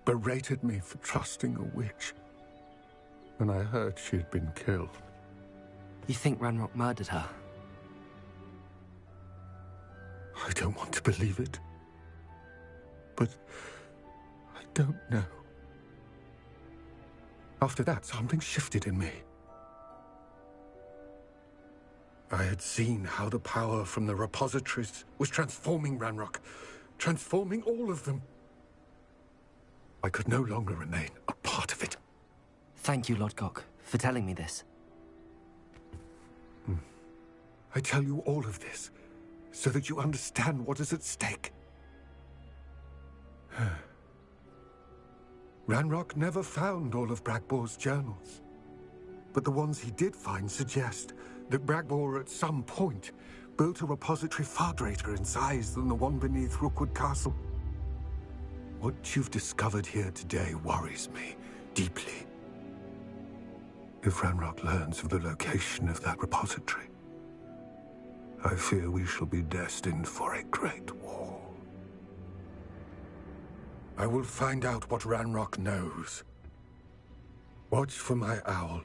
Berated me for trusting a witch, when I heard she had been killed. You think Ranrock murdered her? I don't want to believe it, but I don't know. After that, something shifted in me. I had seen how the power from the repositories was transforming Ranrock, transforming all of them. I could no longer remain a part of it. Thank you, Lodgok, for telling me this. I tell you all of this so that you understand what is at stake. Ranrock never found all of Bragbor's journals, but the ones he did find suggest that Bragbor at some point built a repository far greater in size than the one beneath Rookwood Castle. What you've discovered here today worries me deeply. If Ranrock learns of the location of that repository, I fear we shall be destined for a great war. I will find out what Ranrock knows. Watch for my owl.